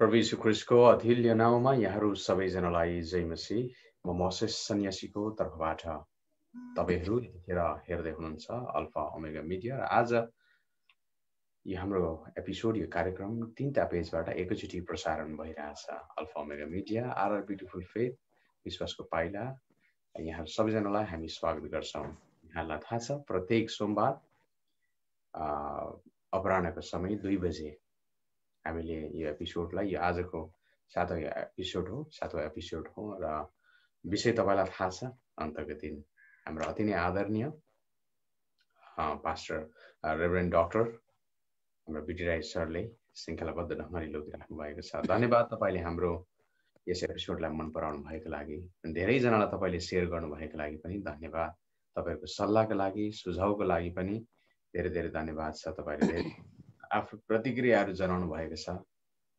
प्रभु यीशु ख्रीष्टको अथिल्य नाममा यहाँहरू सबैजनालाई जय मसीह। म मोसेस सन्यासीको तर्फबाट तपाईहरू यतिखेर हेर्दै हुनुहुन्छ अल्फा ओमेगा मिडिया। र आज यो हाम्रो एपिसोड, यो कार्यक्रम 3टा पेजबाट एकैचोटि प्रसारण भइरहेछ। Alpha omega media, RR beautiful faith, विश्वासको पाइला। यहाँ सबैजनालाई हामी स्वागत गर्छौँ। यहाँलाई थाहा छ, प्रत्येक सोमबार अपराह्नको समय 2 बजे हामीले यो एपिसोडलाई, यो आजको 7औं एपिसोड हो र विषय तपाईँलाई थाहा छ। अन्तको दिन हाम्रो अति नै आदरणीय पास्टर रेभरेन्ड डाक्टर हाम्रो बिटी राई सरले श्रृङ्खलाबद्ध ढङ्गले लगिराख्नु भएको छ। धन्यवाद तपाईँले हाम्रो यस एपिसोडलाई मन पराउनु भएको लागि, धेरैजनालाई तपाईँले सेयर गर्नुभएको लागि पनि धन्यवाद। तपाईँहरूको सल्लाहको लागि, सुझावको लागि पनि धेरै धेरै धन्यवाद छ। तपाईँले आफ्नो प्रतिक्रियाहरू जनाउनु भएको छ,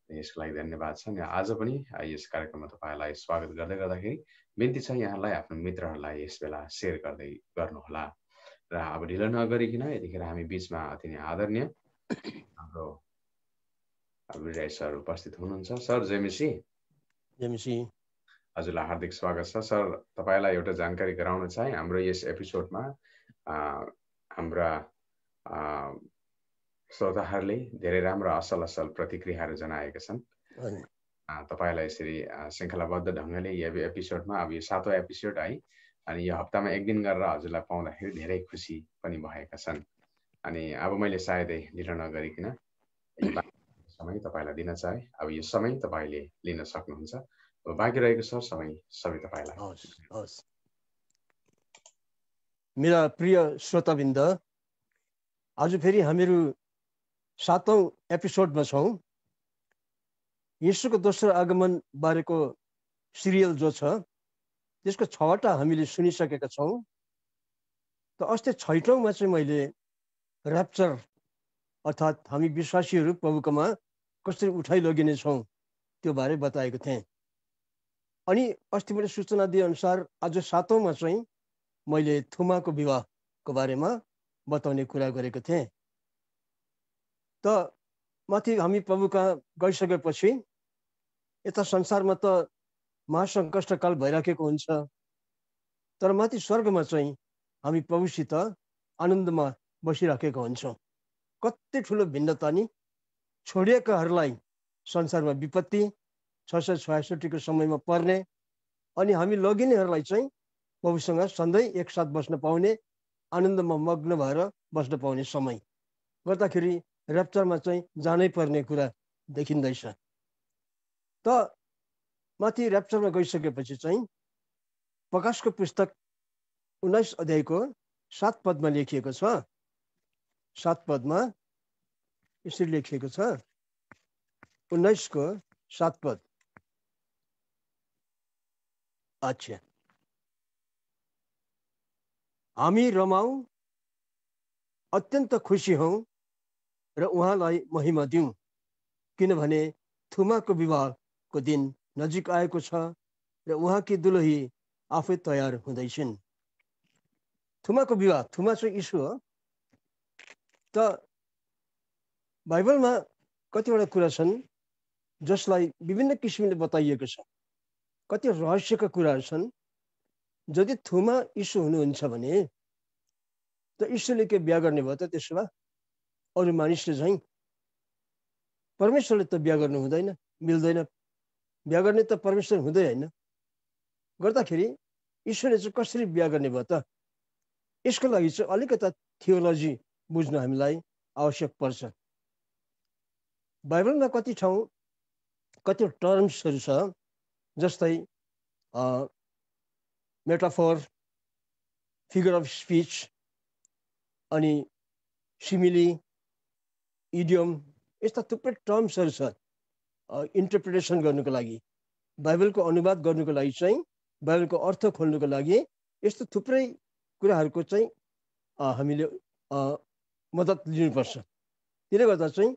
यसको लागि धन्यवाद छ। आज पनि यस कार्यक्रममा तपाईँलाई स्वागत गर्दै गर्दाखेरि बिन्ती छ, यहाँलाई आफ्नो मित्रहरूलाई यस बेला सेयर गर्दै गर्नुहोला। र अब ढिलो नगरिकन यतिखेर हामी बिचमा अति नै आदरणीय हाम्रो विजय सर उपस्थित हुनुहुन्छ। सर जय मसीह। जय मसीह। हजुरलाई हार्दिक स्वागत छ। सर, तपाईँलाई एउटा जानकारी गराउन चाहे, हाम्रो यस एपिसोडमा हाम्रा श्रोताहरूले धेरै राम्रो असल प्रतिक्रियाहरू जनाएका छन्। तपाईँलाई यसरी श्रृङ्खलाबद्ध ढङ्गले यो एपिसोडमा, अब यो 7औं एपिसोड है, अनि यो हप्तामा एक दिन गरेर हजुरलाई पाउँदाखेरि धेरै खुसी पनि भएका छन्। अनि अब मैले सायदै ढिलो नगरिकन समय तपाईँलाई दिन चाहे, अब यो समय तपाईँले लिन सक्नुहुन्छ। अब बाँकी रहेको छ समय सबै तपाईँलाई। हवस्। मेरा प्रिय श्रोताबिन्द, आज फेरि हामीहरू 7औं एपिसोडमा छौँ। यीशुको दोस्रो आगमन बारेको सिरियल जो छ, त्यसको 6वटा हामीले सुनिसकेका छौँ। त अस्ति 6औँमा चाहिँ मैले ऱ्याप्चर अर्थात् हामी विश्वासीहरू प्रभुकोमा कसरी उठाइ लगिनेछौँ त्यो बारे बताएको थिएँ। अनि अस्ति मैले सूचना दिए अनुसार आज 7औँमा चाहिँ मैले थुमाको विवाहको बारेमा बताउने कुरा गरेको थिएँ। त माथि हामी प्रभुका गइसकेपछि यता संसारमा त महासङ्कष्टकाल भइराखेको हुन्छ, तर माथि स्वर्गमा चाहिँ हामी प्रभुसित आनन्दमा बसिराखेका हुन्छौँ। कति ठुलो भिन्नता नि! छोडिएकाहरूलाई संसारमा विपत्ति 666 समयमा पर्ने, अनि हामी लगिनेहरूलाई चाहिँ प्रभुसँग सधैँ एकसाथ बस्न पाउने, आनन्दमा मग्न भएर बस्न पाउने समय गर्दाखेरि ऱ्याप्चरमा चाहिँ जानै पर्ने कुरा देखिँदैछ। त माथि ऱ्याप्चरमा गइसकेपछि चाहिँ प्रकाशको पुस्तक 19 अध्यायको 7 पदमा लेखिएको छ। 7 पदमा यसरी लेखिएको छ, 19 को 7 पद। अच्छा, हामी रमाऊ, अत्यन्त खुसी हौँ र उहाँलाई महिमा दिउँ, किनभने थुमाको विवाहको दिन नजिक आएको छ र उहाँकी दुलही आफै तयार हुँदैछन्। थुमाको विवाह, थुमा चाहिँ यीशु हो। त बाइबलमा कतिवटा कुरा छन् जसलाई विभिन्न किसिमले बताइएको छ, कति रहस्यका कुराहरू छन्। यदि थुमा यीशु हुनुहुन्छ भने त यीशुले के बिहा गर्ने भयो त? त्यसो भए अरू मानिसले चाहिँ परमेश्वरले त बिहा गर्नु हुँदैन, मिल्दैन। बिहा गर्ने त परमेश्वर हुँदै होइन, गर्दाखेरि ईश्वरले चाहिँ कसरी बिहा गर्ने भयो त? यसको लागि चाहिँ अलिकता थियोलोजी बुझ्न हामीलाई आवश्यक पर्छ। बाइबलमा कति ठाउँ कति टर्म्सहरू छ, जस्तै मेटाफोर, फिगर अफ स्पिच, अनि सिमिली, इडियम, यस्ता थुप्रै टर्म्सहरू छ इन्टरप्रिटेसन गर्नुको लागि, बाइबलको अनुवाद गर्नुको लागि चाहिँ, बाइबलको अर्थ खोल्नुको लागि यस्तो थुप्रै कुराहरूको चाहिँ हामीले मद्दत लिनुपर्छ। त्यसले गर्दा चाहिँ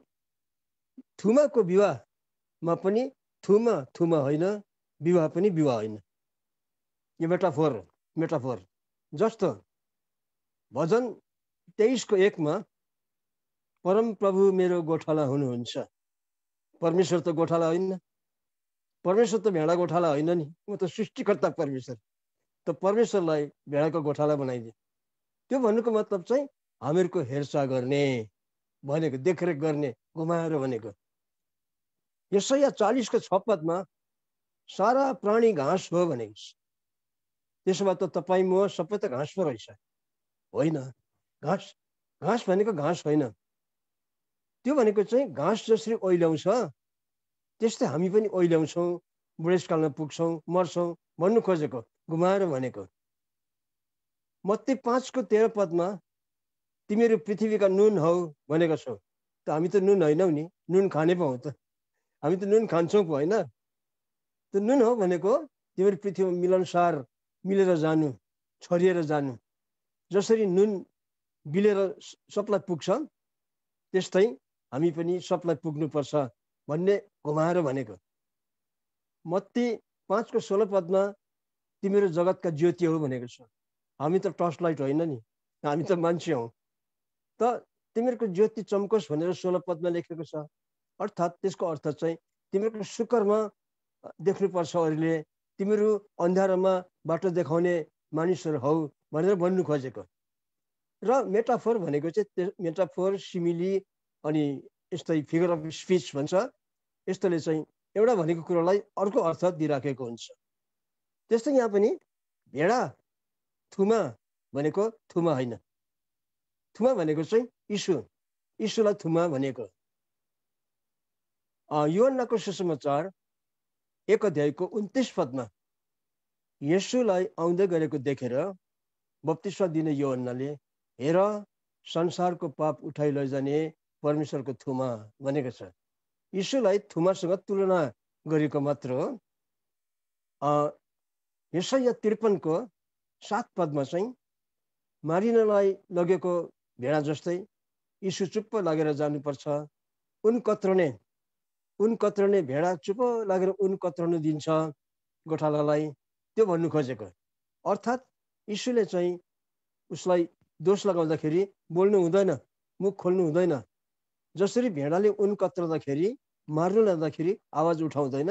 थुमाको विवाहमा पनि थुमा थुमा होइन, विवाह पनि विवाह होइन। यो मेटाफोर जस्तो भजन 23 को 1 मा परम प्रभु मेरो गोठाला हुनुहुन्छ, परमेश्वर त गोठाला होइन, परमेश्वर त भेडा गोठाला होइन नि, म त सृष्टिकर्ता परमेश्वर, त परमेश्वरलाई भेडाको गोठाला बनाइदिए। त्यो भन्नुको मतलब चाहिँ हामीहरूको हेरचाह गर्ने भनेको, देखरेख गर्ने, घुमाएर भनेको। यसैया 40 को 6 पदमा सारा प्राणी घाँस हो भनेको छ। त्यसो भए त तपाईँ म सबै त घाँस पो रहेछ, होइन? घाँस भनेको घाँस होइन, त्यो भनेको चाहिँ घाँस जसरी ओइल्याउँछ त्यस्तै हामी पनि ओइल्याउँछौँ, बुढेसकालमा पुग्छौँ, मर्छौँ भन्नु खोजेको, घुमाएर भनेको। मत्ती 5:13 पदमा तिमीहरू पृथ्वीका नुन हौ भनेको छौ। त हामी त नुन होइनौ नि, नुन खाने पो हौ त, हामी त नुन खान्छौँ पो, होइन? त नुन हो भनेको तिमीहरू पृथ्वीमा मिलनसार मिलेर जानु, छरिएर जानु। जसरी नुन बिलेर सबलाई पुग्छ त्यस्तै हामी पनि सबलाई पुग्नुपर्छ भन्ने घुमाएर भनेको। मत्ती 5:16 पदमा तिमीहरू जगतका ज्योति हो भनेको छ। हामी त टर्च लाइट होइन नि, हामी त मान्छे हौ। त तिमीहरूको ज्योति चम्कोस् भनेर 16 पदमा लेखेको छ। अर्थात् त्यसको अर्थ चाहिँ तिमीहरूको सुकर्म देख्नुपर्छ अरूले, तिमीहरू अन्धारोमा बाटो देखाउने मानिसहरू हौ भनेर भन्नु खोजेको। र मेटाफोर भनेको चाहिँ मेटाफोर, सिमिली अनि यस्तै फिगर अफ स्पिच भन्छ, यस्तोले चाहिँ एउटा भनेको कुरोलाई अर्को अर्थ दिइराखेको हुन्छ। त्यस्तै यहाँ पनि भेडा थुमा भनेको थुमा होइन, थुमा भनेको चाहिँ यीशुलाई थुमा भनेको। यूहन्नाको सुसमाचार 1:29 पदमा येशूलाई आउँदै गरेको देखेर बप्तिस्मा दिने यूहन्नाले हेर संसारको पाप उठाइ लैजाने परमेश्वरको थुमा भनेको छ। यीशुलाई थुमासँग तुलना गरेको मात्र हो। यसैया 53:7 पदमा चाहिँ मारिनलाई लगेको भेडा जस्तै यीशु चुप्प लागेर जानुपर्छ, उन कत्रने भेडा चुप्प लागेर उन कत्रनु दिन्छ गोठालालाई, त्यो भन्नु खोजेको। अर्थात् यीशुले चाहिँ उसलाई दोष लगाउँदाखेरि बोल्नु हुँदैन, मुख खोल्नु हुँदैन। जसरी भेडाले उन कत्रदाखेरि मार्नु लाग्दाखेरि आवाज उठाउँदैन,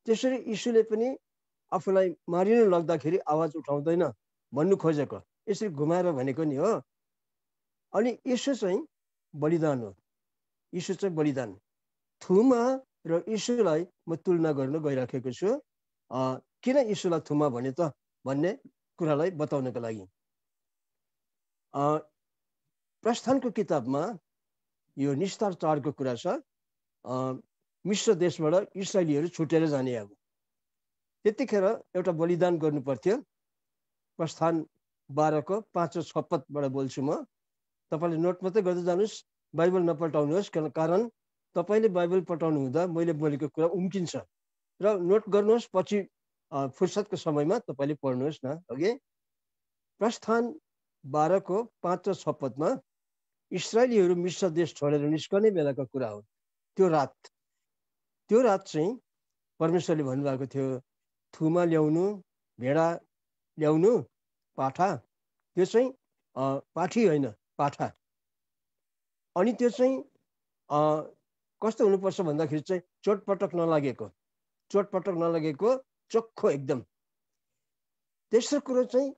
त्यसरी यीशुले पनि आफूलाई मारिनु लाग्दाखेरि आवाज उठाउँदैन भन्नु खोजेको। यसरी घुमाएर भनेको नि हो। अनि यीशु चाहिँ बलिदान हो, यीशु चाहिँ बलिदान। थुमा र यीशुलाई म तुलना गर्न गइराखेको छु। किन यीशुलाई थुमा भने त भन्ने कुरालाई बताउनको लागि। प्रस्थानको किताबमा यो निस्तार 4 को कुरा छ। मिश्र देशबाट इस्राएलीहरू छुटेर जाने। अब त्यतिखेर एउटा बलिदान गर्नु पर्थ्यो। प्रस्थान 12:5-6 पदबाट बोल्छु म, तपाईँले नोट मात्रै गर्दै जानुहोस्, बाइबल नपल्टाउनुहोस्, कारण तपाईँले बाइबल पल्टाउनु हुँदा मैले बोलेको कुरा उम्किन्छ। र नोट गर्नुहोस्, पछि फुर्सदको समयमा तपाईँले पढ्नुहोस् न। अघि प्रस्थान 12:5-6 पदमा इस्राएलीहरू मिश्र देश छोडेर निस्कने बेलाको कुरा हो। त्यो रात चाहिँ परमेश्वरले भन्नुभएको थियो थुमा ल्याउनु, भेडा ल्याउनु, पाठा, त्यो चाहिँ पाठी होइन पाठा। अनि त्यो चाहिँ कस्तो हुनुपर्छ भन्दाखेरि चाहिँ चोटपटक नलागेको चोखो एकदम। तेस्रो कुरो चाहिँ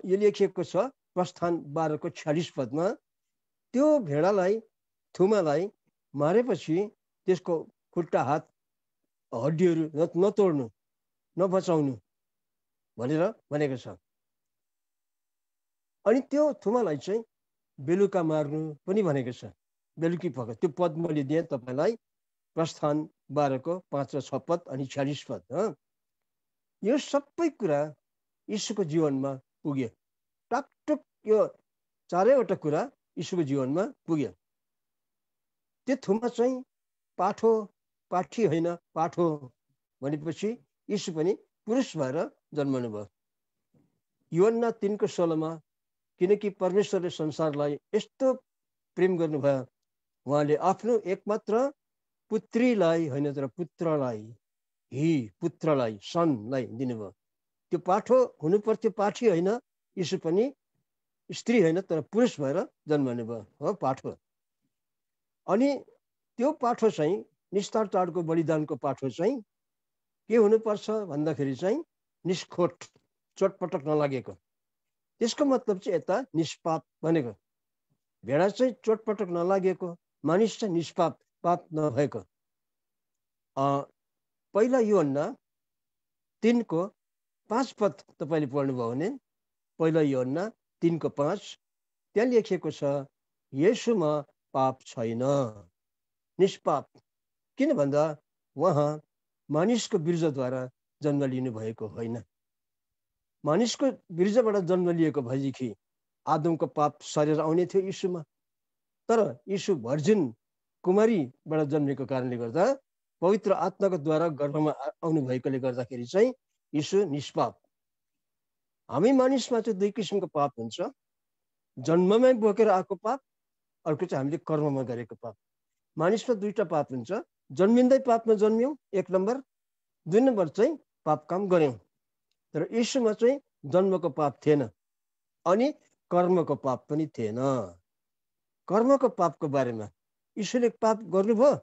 यो लेखिएको छ प्रस्थान 12:46 पदमा, त्यो भेडालाई थुमालाई मारेपछि त्यसको खुट्टा हात हड्डीहरू नतोड्नु, नबचाउनु भनेर भनेको छ। अनि त्यो थुमालाई चाहिँ बेलुका मार्नु पनि भनेको छ। बेलुकी पख, त्यो पद मैले दिएँ तपाईँलाई, प्रस्थान 12:5-6 पद अनि 46 पद। यो सबै कुरा यीशुको जीवनमा पुग्यो। टाकटुक यो चारैवटा कुरा यीशुको जीवनमा पुग्यो। त्यो थुमा चाहिँ पाठी होइन, पाठो भनेपछि यीशु पनि पुरुष भएर जन्मनु भयो। यूहन्ना 3:16 किनकि परमेश्वरले संसारलाई यस्तो प्रेम गर्नुभयो, उहाँले आफ्नो एकमात्र पुत्रीलाई होइन तर पुत्रलाई सनलाई दिनुभयो। त्यो पाठो हुनु पर्थ्यो, पाठी होइन। यीशु पनि स्त्री होइन तर पुरुष भएर जन्मनु भयो हो, पाठो। अनि त्यो पाठो चाहिँ निस्तार चाडको बलिदानको पाठो चाहिँ के हुनुपर्छ भन्दाखेरि चाहिँ निष्खोट, चोटपटक नलागेको। त्यसको मतलब चाहिँ यता निष्पाप भनेको। भेडा चाहिँ चोटपटक नलागेको, मानिस चाहिँ निष्पाप, पाप नभएको। पहिला यूहन्ना 3को 5 पद तपाईँले पढ्नुभयो भने, पहिला यूहन्ना 3को 5 त्यहाँ लेखिएको छ येशूमा पाप छैन, निष्पाप। किन भन्दा उहाँ मानिसको बीर्जद्वारा जन्म लिनु भएको होइन। मानिसको बीर्जबाट जन्म लिएको भएदेखि आदमको पाप सरेर आउने थियो यीशुमा। तर यीशु भर्जिन कुमारीबाट जन्मेको कारणले गर्दा, पवित्र आत्माको द्वारा गर्भमा आउनु भएकोले गर्दाखेरि चाहिँ यीशु निष्पाप। हामी मानिसमा चाहिँ 2 किसिमको पाप हुन्छ। जन्ममै बोकेर आएको पाप, अर्को चाहिँ हामीले कर्ममा गरेको पाप। मानिसमा 2टा पाप हुन्छ। जन्मिँदै पापमा जन्म्यौँ 1 नम्बर, 2 नम्बर चाहिँ पाप काम गऱ्यौँ। तर यीशुमा चाहिँ जन्मको पाप थिएन अनि कर्मको पाप पनि थिएन। कर्मको पापको बारेमा यीशुले पाप गर्नुभयो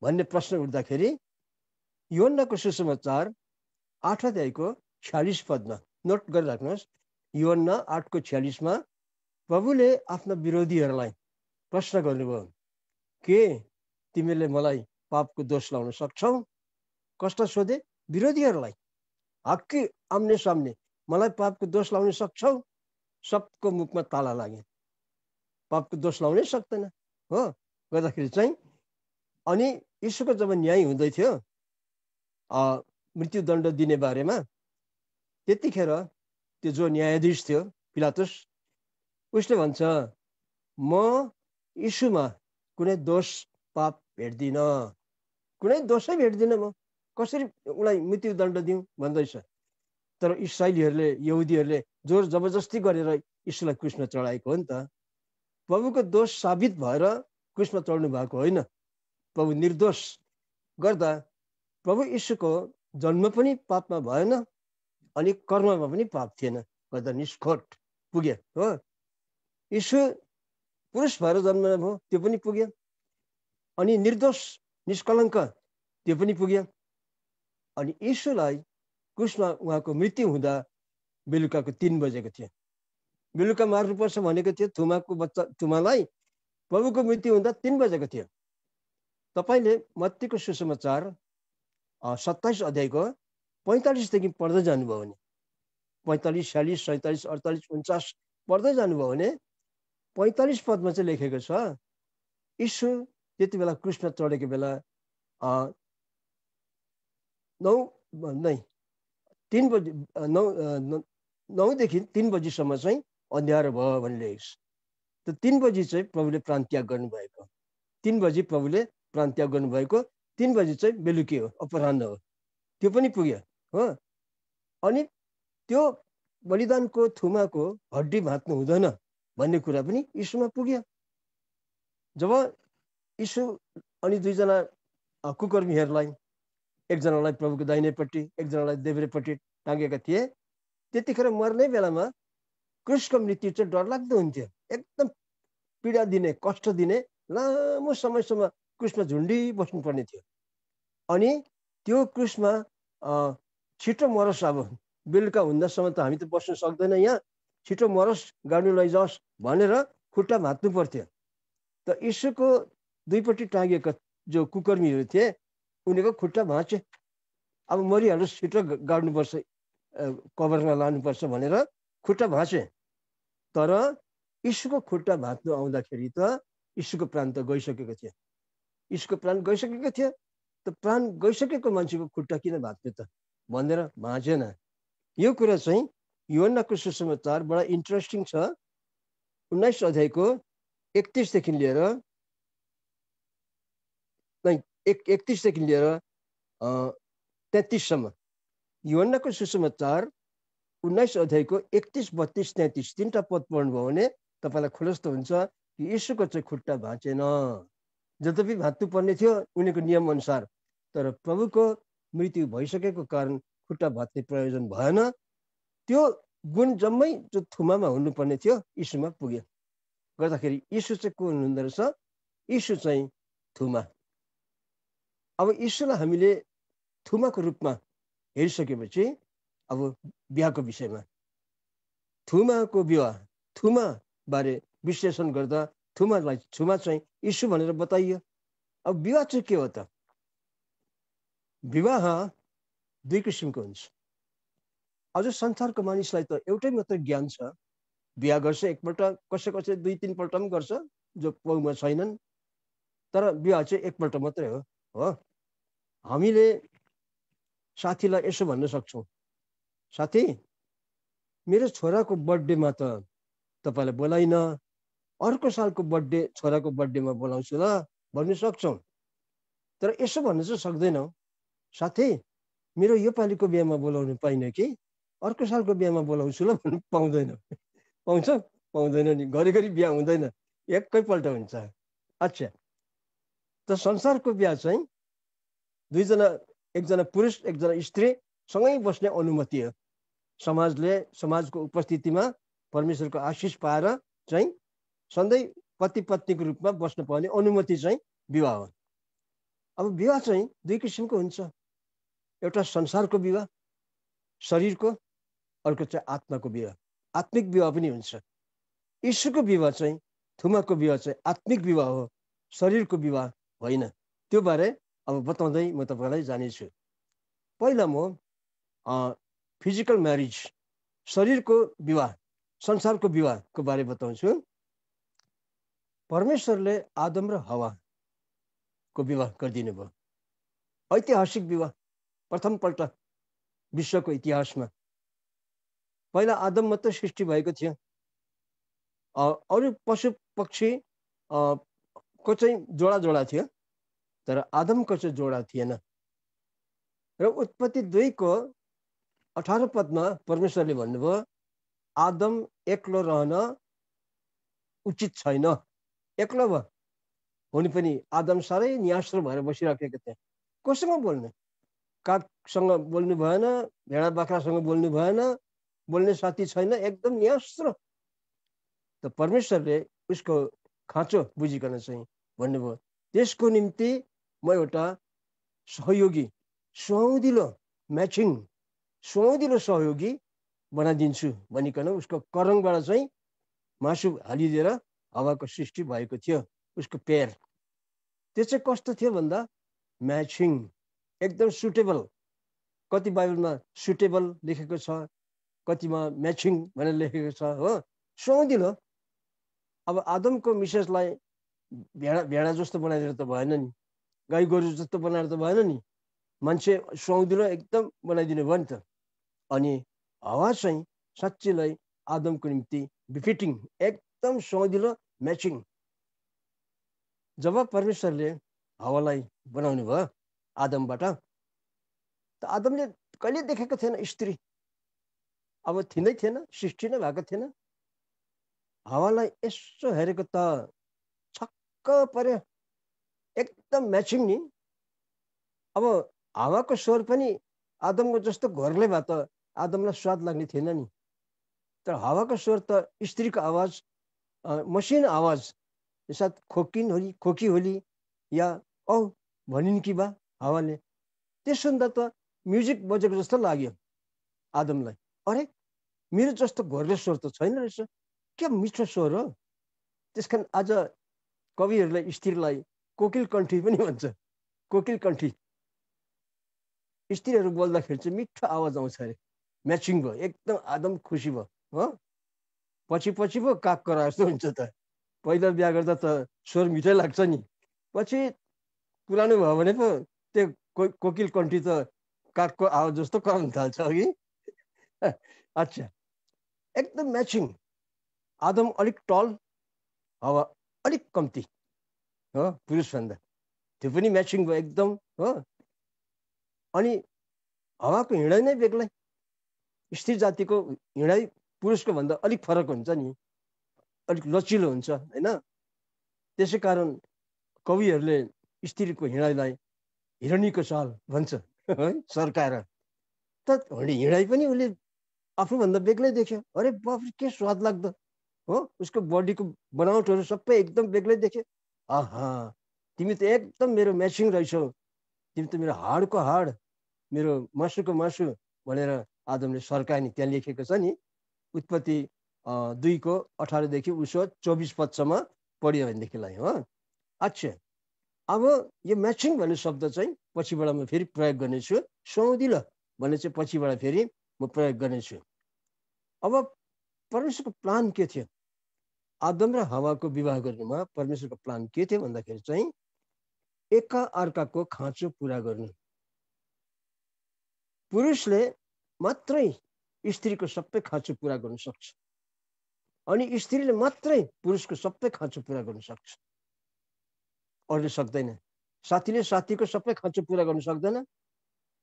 भन्ने प्रश्न उठ्दाखेरि यूहन्नाको सुसमाचार 8 अध्यायको 46 पदमा नोट गरिराख्नुहोस्। यूहन्ना 8को 46 मा प्रभुले आफ्ना विरोधीहरूलाई प्रश्न गर्नुभयो, के तिमीले मलाई पापको दोष लाउन सक्छौ? कसलाई सोधे? विरोधीहरूलाई। हक्की आम्ने सामने मलाई पापको दोष लाउन सक्छौ? सबको मुखमा ताला लागे, पापको दोष लाउनै सक्दैन हो। गर्दाखेरि चाहिँ अनि यीशुको जब न्याय हुँदै थियो मृत्युदण्ड दिने बारेमा, त्यतिखेर त्यो जो न्यायाधीश थियो पिलातुस, उसले भन्छ म यीशुमा कुनै दोष पाप भेट्दिनँ, कुनै दोषै भेट्दिनँ, म कसरी उसलाई मृत्युदण्ड दिउँ भन्दैछ। तर इसाईहरूले, यहुदीहरूले जोर जबरजस्ती गरेर यीशुलाई क्रुसमा चढाएको हो नि त। प्रभुको दोष साबित भएर क्रुसमा चढ्नु भएको होइन। प्रभु निर्दोष गर्दा प्रभु यीशुको जन्म पनि पापमा भएन अनि कर्ममा पनि पाप थिएन, गर्दा निष्खोट पुग्यो हो। यीशु पुरुष भएर जन्म भयो, त्यो पनि पुग्यो। अनि निर्दोष निष्कलङ्क, त्यो पनि पुग्यो। अनि यीशुलाई क्रुसमा उहाँको मृत्यु हुँदा बेलुकाको 3 बजेको थियो। बेलुका मार्नुपर्छ भनेको थियो थुमाको बच्चा थुमालाई। प्रभुको मृत्यु हुँदा 3 बजेको थियो। तपाईँले मत्तीको सुसमाचार 27 अध्यायको 45 देखि पढ्दै जानुभयो भने, 45, 46, 47, 48, 49 पढ्दै जानुभयो भने 45 पदमा चाहिँ लेखेको छ यीशु त्यति बेला क्रुसमा चढेको बेला 9 देखि 3 बजीसम्म चाहिँ अँध्यारो भयो भन्ने लेखेको छ। त 3 बजी चाहिँ प्रभुले प्राण त्याग गर्नुभएको। 3 बजी प्रभुले प्राण त्याग गर्नुभएको। 3 बजी चाहिँ बेलुकी हो, अपराह्न हो, त्यो पनि पुग्यो हो। अनि त्यो बलिदानको थुमाको हड्डी भाँच्नु हुँदैन भन्ने कुरा पनि यीशुमा पुग्यो। जब यीशु अनि 2 जना कुकर्मीहरूलाई, एकजनालाई प्रभुको दाहिनेपट्टि, एकजनालाई देब्रेपट्टि टाँगेका थिए, त्यतिखेर मर्ने बेलामा क्रुसको मृत्यु चाहिँ डरलाग्दो हुन्थ्यो। एकदम पीडा दिने, कष्ट दिने, लामो समयसम्म क्रुसमा झुन्डी बस्नुपर्ने थियो। अनि त्यो क्रुसमा छिटो मरोस्, अब बेलुका हुँदासम्म त हामी त बस्नु सक्दैन यहाँ, छिटो मरोस्, गाडी लैजाओस् भनेर खुट्टा भाँच्नु पर्थ्यो। त यीशुको दुईपट्टि टाँगेका जो कुकर्मीहरू थिए उनीहरूको खुट्टा भाँचे। अब मरिहालोस्, छिटो गाड्नुपर्छ, कबरमा लानुपर्छ भनेर खुट्टा भाँचे। तर यीशुको खुट्टा भाँच्नु आउँदाखेरि त यीशुको प्राण त गइसकेको थियो। यीशुको प्राण गइसकेको थियो। त प्राण गइसकेको मान्छेको खुट्टा किन भाँच्ने त भनेर भाँचेन। यो कुरा चाहिँ यूहन्नाको सुसमाचार बडा इन्ट्रेस्टिङ छ। 19 अध्यायको 31 देखि लिएर 31 देखि लिएर 33 सम्म। यूहन्नाको सुसमाचार 19 अध्यायको 31, 32, 33 3टा पद पढ्नुभयो भने तपाईँलाई खुलस्त हुन्छ कि यीशुको चाहिँ खुट्टा भाँचेन। जतपि भाँच्नु पर्ने थियो उनीको नियम अनुसार, तर प्रभुको मृत्यु भइसकेको कारण खुट्टा भाँच्ने प्रयोजन भएन। त्यो गुण जम्मै जो थुमामा हुनुपर्ने थियो यीशुमा पुग्यो। गर्दाखेरि यीशु चाहिँ को हुनुहुँदो रहेछ? यीशु चाहिँ थुमा। अब यीशुलाई हामीले थुमाको रूपमा हेरिसकेपछि अब बिहाको विषयमा थुमाको विवाह थुमा बारे विश्लेषण गर्दा थुमा चाहिँ यीशु भनेर बताइयो। अब विवाह चाहिँ के हो त? विवाह दुई किसिमको हुन्छ। अझ संसारको मानिसलाई त एउटै मात्र ज्ञान छ, बिहा गर्छ एकपल्ट, कसै कसै 2-3 पल्ट पनि गर्छ जो पौमा छैनन्, तर विवाह चाहिँ एकपल्ट मात्रै हो। हामीले साथीलाई यसो भन्न सक्छौँ, साथी मेरो छोराको बर्थडेमा त तपाईँलाई बोलाइन, अर्को सालको बर्थडे छोराको बर्थडेमा बोलाउँछु ल भन्नु सक्छौँ। तर यसो भन्न चाहिँ सक्दैनौँ, साथी मेरो यो पालिको बिहामा बोलाउनु पाइन कि अर्को सालको बिहामा बोलाउँछु ल भन्नु पाउँदैन। पाउँछ? पाउँदैन नि। घरिघरि बिहा हुँदैन, एकैपल्ट हुन्छ। अच्छा, त संसारको बिहा चाहिँ दुईजना, एकजना पुरुष एकजना स्त्री सँगै बस्ने अनुमति हो। समाजको उपस्थितिमा परमेश्वरको आशिष पाएर चाहिँ सधैँ पति पत्नीको रूपमा बस्न पाउने अनुमति चाहिँ विवाह हो। अब विवाह चाहिँ दुई किसिमको हुन्छ, एउटा संसारको विवाह शरीरको, अर्को चाहिँ आत्माको विवाह, आत्मिक विवाह पनि हुन्छ। यीशुको विवाह चाहिँ थुमाको विवाह चाहिँ आत्मिक विवाह हो, शरीरको विवाह होइन। त्यो बारे अब बताउँदै म तपाईँलाई जानेछु। पहिला म फिजिकल म्यारिज, शरीरको विवाह, संसारको विवाहको बारे बताउँछु। परमेश्वरले आदम र हवाको विवाह गरिदिनु भयो, ऐतिहासिक विवाह, प्रथमपल्ट विश्वको इतिहासमा। पहिला आदम मात्रै सृष्टि भएको थियो, अरू पशु पक्षी को चाहिँ जोडा थियो, तर आदमको चाहिँ जोडा थिएन। र उत्पत्ति 2को 18 पदमा परमेश्वरले भन्नुभयो आदम एक्लो रहन उचित छैन। एक्लो भयो, हुनु पनि आदम साह्रै नियास्रो भएर बसिराखेको थियो। कोसँग बोल्ने? कागसँग बोल्नु भएन, भेडा बाख्रासँग बोल्नु भएन, बोल्ने साथी छैन, एकदम नियास्रो। त परमेश्वरले उसको खाँचो बुझिकन चाहिँ भन्नुभयो त्यसको निम्ति म एउटा सहयोगी, सुहाउँदिलो म्याचिङ, सुहाउँदिलो सहयोगी बनाइदिन्छु भनिकन उसको करङबाट चाहिँ मासु हालिदिएर हावाको सृष्टि भएको थियो, उसको पेयर। त्यो चाहिँ कस्तो थियो भन्दा म्याचिङ, एकदम सुटेबल। कति बाइबलमा सुटेबल लेखेको छ, कतिमा म्याचिङ भनेर लेखेको छ हो, सुहाउँदिलो। अब आदमको मिसेसलाई भेडा जस्तो बनाइदिएर त भएन नि, गाई गोरु जस्तो बनाएर त भएन नि, मान्छे सुहाउँदिलो एकदम बनाइदिनु भयो नि त। अनि हावा चाहिँ साँच्चीलाई आदमको निम्ति बिफिटिङ, एकदम सुहाउँदिलो म्याचिङ। जब परमेश्वरले हावालाई बनाउनु भयो आदमबाट, त आदमले कहिले देखेको थिएन स्त्री, अब थिँदै थिएन, सृष्टि नै भएको थिएन। हावालाई यसो हेरेको त छक्क पर्यो, एकदम म्याचिङ नि। अब हावाको स्वर पनि आदमको जस्तो घोर्ले भए त आदमलाई स्वाद लाग्ने थिएन नि। तर हावाको स्वर त स्त्रीको आवाज, मसिनो आवाज, सायद खोकी होली या औ भनिन् कि बा हावाले, त्यो सुन्दा त म्युजिक बजेको जस्तो लाग्यो आदमलाई। अरे मेरो जस्तो घोर्ले स्वर त छैन रहेछ, के मिठो स्वर हो। त्यस कारण आज कविहरूले स्त्रीलाई कोकिल कण्ठी पनि भन्छ, कोकिल कण्ठी। स्त्रीहरू बोल्दाखेरि चाहिँ मिठो आवाज आउँछ अरे, म्याचिङ भयो, एकदम आदम खुसी भयो हो। पछि पो काग करा जस्तो हुन्छ त। पहिला बिहा गर्दा त स्वर मिठै लाग्छ नि, पछि पुरानो भयो भने पो त्यो कोकिल कण्ठी त कागको आवाज जस्तो कराउन थाल्छ अघि। अच्छा, एकदम म्याचिङ। आदम अलिक टल, हावा अलिक कम्ती हो पुरुषभन्दा, त्यो पनि म्याचिङ भयो एकदम हो। अनि हावाको हिँडाइ नै बेग्लै, स्त्री जातिको हिँडाइ पुरुषको भन्दा अलिक फरक हुन्छ नि, अलिक लचिलो हुन्छ होइन। त्यसै कारण कविहरूले स्त्रीको हिँडाइलाई हिरणीको चाल भन्छ है, सर्काएर। त हिँडाइ पनि उसले आफूभन्दा बेग्लै देख्यो। अरे बाफ, के स्वाद लाग्दो हो, उसको बडीको बनावटहरू सबै एकदम बेग्लै देख्यो। आहा, तिमी त एकदम मेरो म्याचिङ रहेछौ, तिमी त मेरो हाडको हाड, मेरो मासुको मासु भनेर आदमले सर्काए नि। त्यहाँ लेखेको छ नि, उत्पत्ति 2:18 उसो 24 पदसम्म पढ्यो भनेदेखिलाई हो। अच्छा, अब यो म्याचिङ भन्ने शब्द चाहिँ पछिबाट म फेरि प्रयोग गर्नेछु। सौदिलो भन्ने चाहिँ पछिबाट फेरि म प्रयोग गर्नेछु। अब परमेश्वरको प्लान के थियो? आदम र हवाको विवाह गर्नुमा परमेश्वरको प्लान के थियो भन्दाखेरि चाहिँ एका अर्काको खाँचो पुरा गर्नु। पुरुषले मात्रै स्त्रीको सबै खाँचो पुरा गर्न सक्छ, अनि स्त्रीले मात्रै पुरुषको सबै खाँचो पुरा गर्न सक्छ, अरूले सक्दैन। साथीले साथीको सबै खाँचो पुरा गर्न सक्दैन,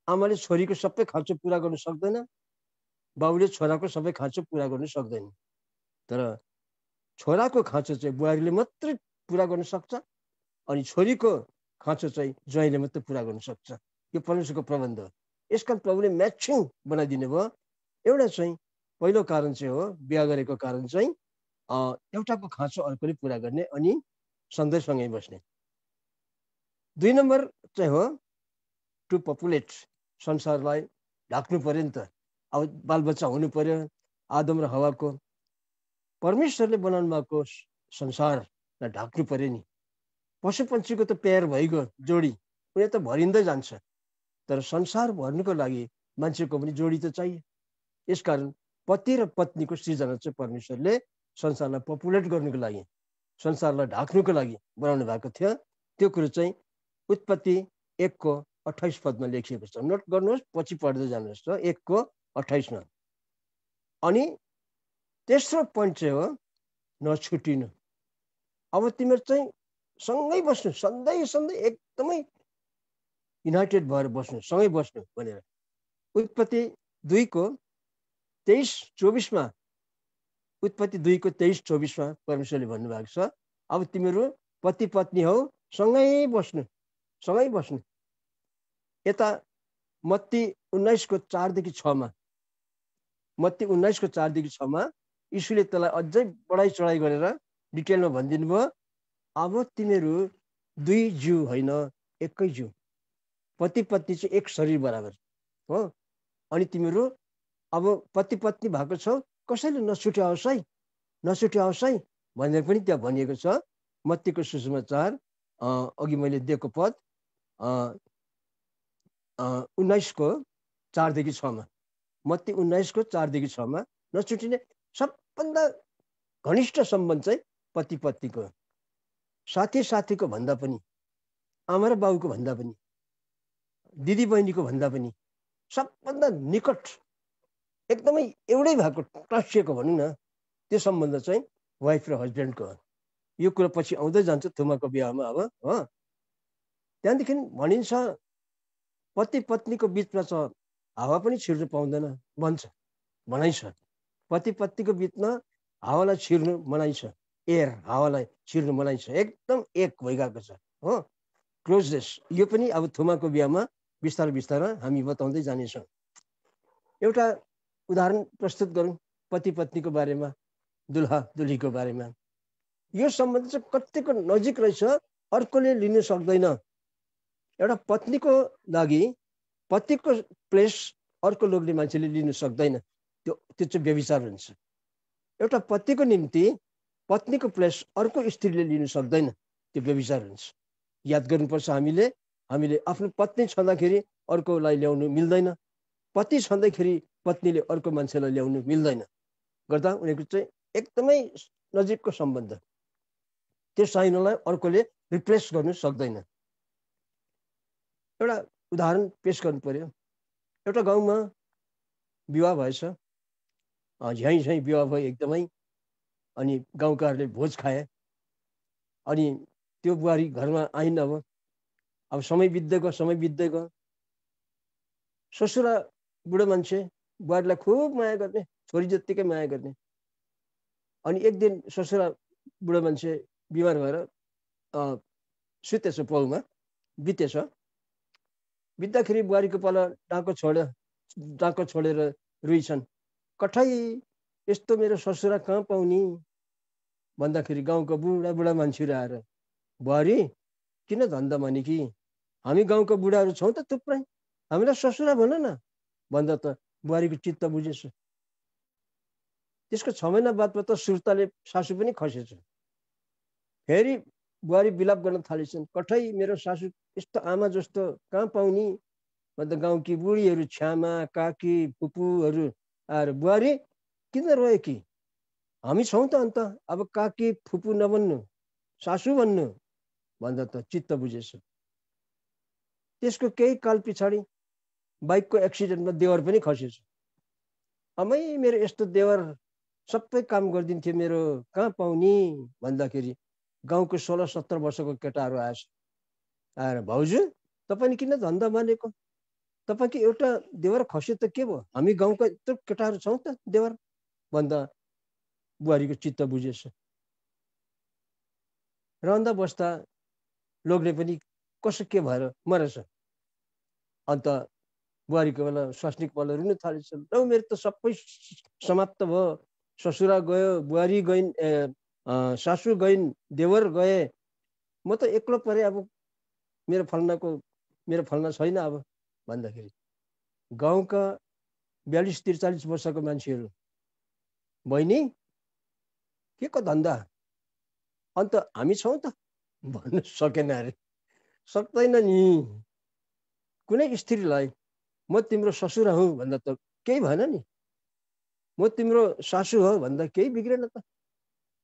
आमाले छोरीको सबै खाँचो पुरा गर्न सक्दैन, बाउले छोराको सबै खाँचो पुरा गर्न सक्दैन। तर छोराको खाँचो चाहिँ बुहारीले मात्रै पुरा गर्न सक्छ, अनि छोरीको खाँचो चाहिँ ज्वाइँले मात्रै पुरा गर्न सक्छ। यो परमेश्वरको प्रबन्ध हो। यसकारण प्रभुले म्याचिङ बनाइदिनु भयो। एउटा चाहिँ पहिलो कारण चाहिँ हो, बिहा गरेको कारण चाहिँ एउटाको खाँचो अर्कोले पुरा गर्ने अनि सँगै बस्ने। 2 नम्बर चाहिँ हो टु पपुलेट, संसारलाई ढाक्नु पर्यो नि त। अब बालबच्चा हुनु पर्यो। आदम र हवाको परमेश्वरले बनाउनु भएको संसारलाई ढाक्नु पर्यो नि। पशु पक्षीको त पेयर भइगयो जोडी, उनीहरू त भरिँदै जान्छ, तर संसार भर्नुको लागि मान्छेको पनि जोडी त चाहियो। यसकारण पति र पत्नीको सृजना चाहिँ परमेश्वरले संसारलाई पपुलेट गर्नुको लागि, संसारलाई ढाक्नुको लागि बनाउनु भएको थियो। त्यो कुरो चाहिँ उत्पत्ति 1:28 पदमा लेखिएको छ। नोट गर्नुहोस्, पछि पढ्दै जानुहोस् त 1:28 मा। अनि तेस्रो पोइन्ट चाहिँ हो नछुटिनु। अब तिमीहरू चाहिँ सँगै बस्नु, सधैँ एकदमै युनाइटेड भएर बस्नु, सँगै बस्नु भनेर उत्पत्ति 2:23-24 मा, उत्पत्ति 2:23-24 मा परमेश्वरले भन्नुभएको छ, अब तिमीहरू पति पत्नी हौ, सँगै बस्नु, सँगै बस्नु। यता मत्ती 19:4-6 मा, मत्ती 19:4-6 मा यीशुले त्यसलाई अझै बढाइ चढाइ गरेर डिटेलमा भनिदिनु भयो, अब तिमीहरू 2 जिउ होइन, एकै जिउ, पति पत्नी चाहिँ एक शरीर बराबर हो। अनि तिमीहरू अब पति पत्नी भएको छौ, कसैले नछुट्याओस् है, नछुट्याओस् है भनेर पनि त्यहाँ भनिएको छ। मत्तीको सुसमाचार अघि मैले दिएको पद 19:4-6 मा, मत्ती 19:4-6 मा नछुटिने सबभन्दा घनिष्ठ सम्बन्ध चाहिँ पति पत्नीको, साथी साथीको भन्दा पनि, आमा र बाउको भन्दा पनि, दिदी बहिनीको भन्दा पनि सबभन्दा निकट, एकदमै एउटै भएको टाँसिएको भनौँ न, त्यो सम्बन्ध चाहिँ वाइफ र हस्बेन्डको हो। यो कुरो पछि आउँदै जान्छ थुमाको बिहामा अब हो। त्यहाँदेखि भनिन्छ पति पत्नीको बिचमा छ, हावा पनि छिर्नु पाउँदैन भन्छ, भनाइ छ। पति पत्नीको बिचमा हावालाई छिर्नु मनाइ छ, एयर हावालाई छिर्नु मनाइ छ, एकदम एक भइगएको छ हो, क्लोजनेस। यो पनि अब थुमाको बिहामा बिस्तारै बिस्तारै हामी बताउँदै जानेछौँ। एउटा उदाहरण प्रस्तुत गरौँ पति पत्नीको बारेमा, दुल्हा दुल्हीको बारेमा। यो सम्बन्ध चाहिँ कतिको नजिक रहेछ, अर्कोले लिन सक्दैन। एउटा पत्नीको लागि पतिको प्लेस अर्को लोग्ने मान्छेले लिन सक्दैन, त्यो चाहिँ व्यभिचार हुन्छ। एउटा पतिको निम्ति पत्नीको प्लेस अर्को स्त्रीले लिन सक्दैन, त्यो व्यभिचार हुन्छ। याद गर्नुपर्छ हामीले आफ्नो पत्नी छँदाखेरि अर्कोलाई ल्याउनु मिल्दैन, पति छँदाखेरि पत्नीले अर्को मान्छेलाई ल्याउनु मिल्दैन, गर्दा उनीहरूको चाहिँ एकदमै नजिकको सम्बन्ध। त्यो साइनोलाई अर्कोले रिप्लेस गर्नु सक्दैन। एउटा उदाहरण पेश गर्नु पर्यो। एउटा गाउँमा विवाह भएछ, झ्याइ झ्याइ विवाह भयो एकदमै, अनि गाउँकाहरूले भोज खाए। अनि त्यो बुहारी घरमा आइन्। अब समय बित्दै गयो, ससुरा बुढो मान्छे बुहारीलाई खुब माया गर्ने, छोरी जत्तिकै माया गर्ने। अनि एक दिन ससुरा बुढो मान्छे बिमार भएर सुतेछ, पाउमा बितेछ। बित्दाखेरि बुहारीको पालो डाँको छोडेर रुइछन्, कठै यस्तो मेरो ससुरा कहाँ पाउने भन्दाखेरि गाउँको बुढा मान्छेहरू आएर, बुहारी किन धन्दा भने कि हामी गाउँका बुढाहरू छौँ त थुप्रै, हामीलाई ससुरा भन न भन्दा त बुहारीको चित्त बुझेछ। त्यसको 6 महिना बादमा त सुर्ताले सासू पनि खसेछ। फेरि बुहारी विलाप गर्न थालेछन्, कठै मेरो सासू यस्तो आमा जस्तो कहाँ पाउने भन्दा गाउँकी बुढीहरू, छ्यामा, काकी, फुपूहरू आएर बुहारी किन रोयो कि, हामी छौँ त अन्त, अब काकी फुपू नभन्नु, सासू भन्नु भन्दा त चित्त बुझेछ। त्यसको केही काल पछाडि बाइकको एक्सिडेन्टमा देवर पनि खसेछ। अमै मेरो यस्तो देवर सबै काम गरिदिन्थ्यो, मेरो कहाँ पाउने भन्दाखेरि गाउँको 16-17 वर्षको केटाहरू आएछ। आएर भाउजू तपाईँले किन धन्दा मानेको, तपाईँको एउटा देवर खस्यो त के भयो, हामी गाउँका यत्रो केटाहरू छौँ त देवर भन्दा बुहारीको चित्त बुझेछ। रहँदा बस्दा लोग्ने पनि कसो के भएर मरेछ। अन्त बुहारीको बेला स्वास्नीको बेला रुन थालेछ, लौ मेरो त सबै समाप्त भयो, ससुरा गयो, बुहारी गइन्, सासू गइन्, देवर गए, म त एक्लो परे, अब मेरो फल्ना छैन अब भन्दाखेरि गाउँका 42-43 वर्षको मान्छेहरू, बहिनी के को धन्दा, अन्त हामी छौँ त भन्नु सकेन अरे। सक्दैन नि, कुनै स्त्रीलाई म तिम्रो ससुरा हुँ भन्दा त केही भएन नि, म तिम्रो सासू हो भन्दा केही बिग्रेन त,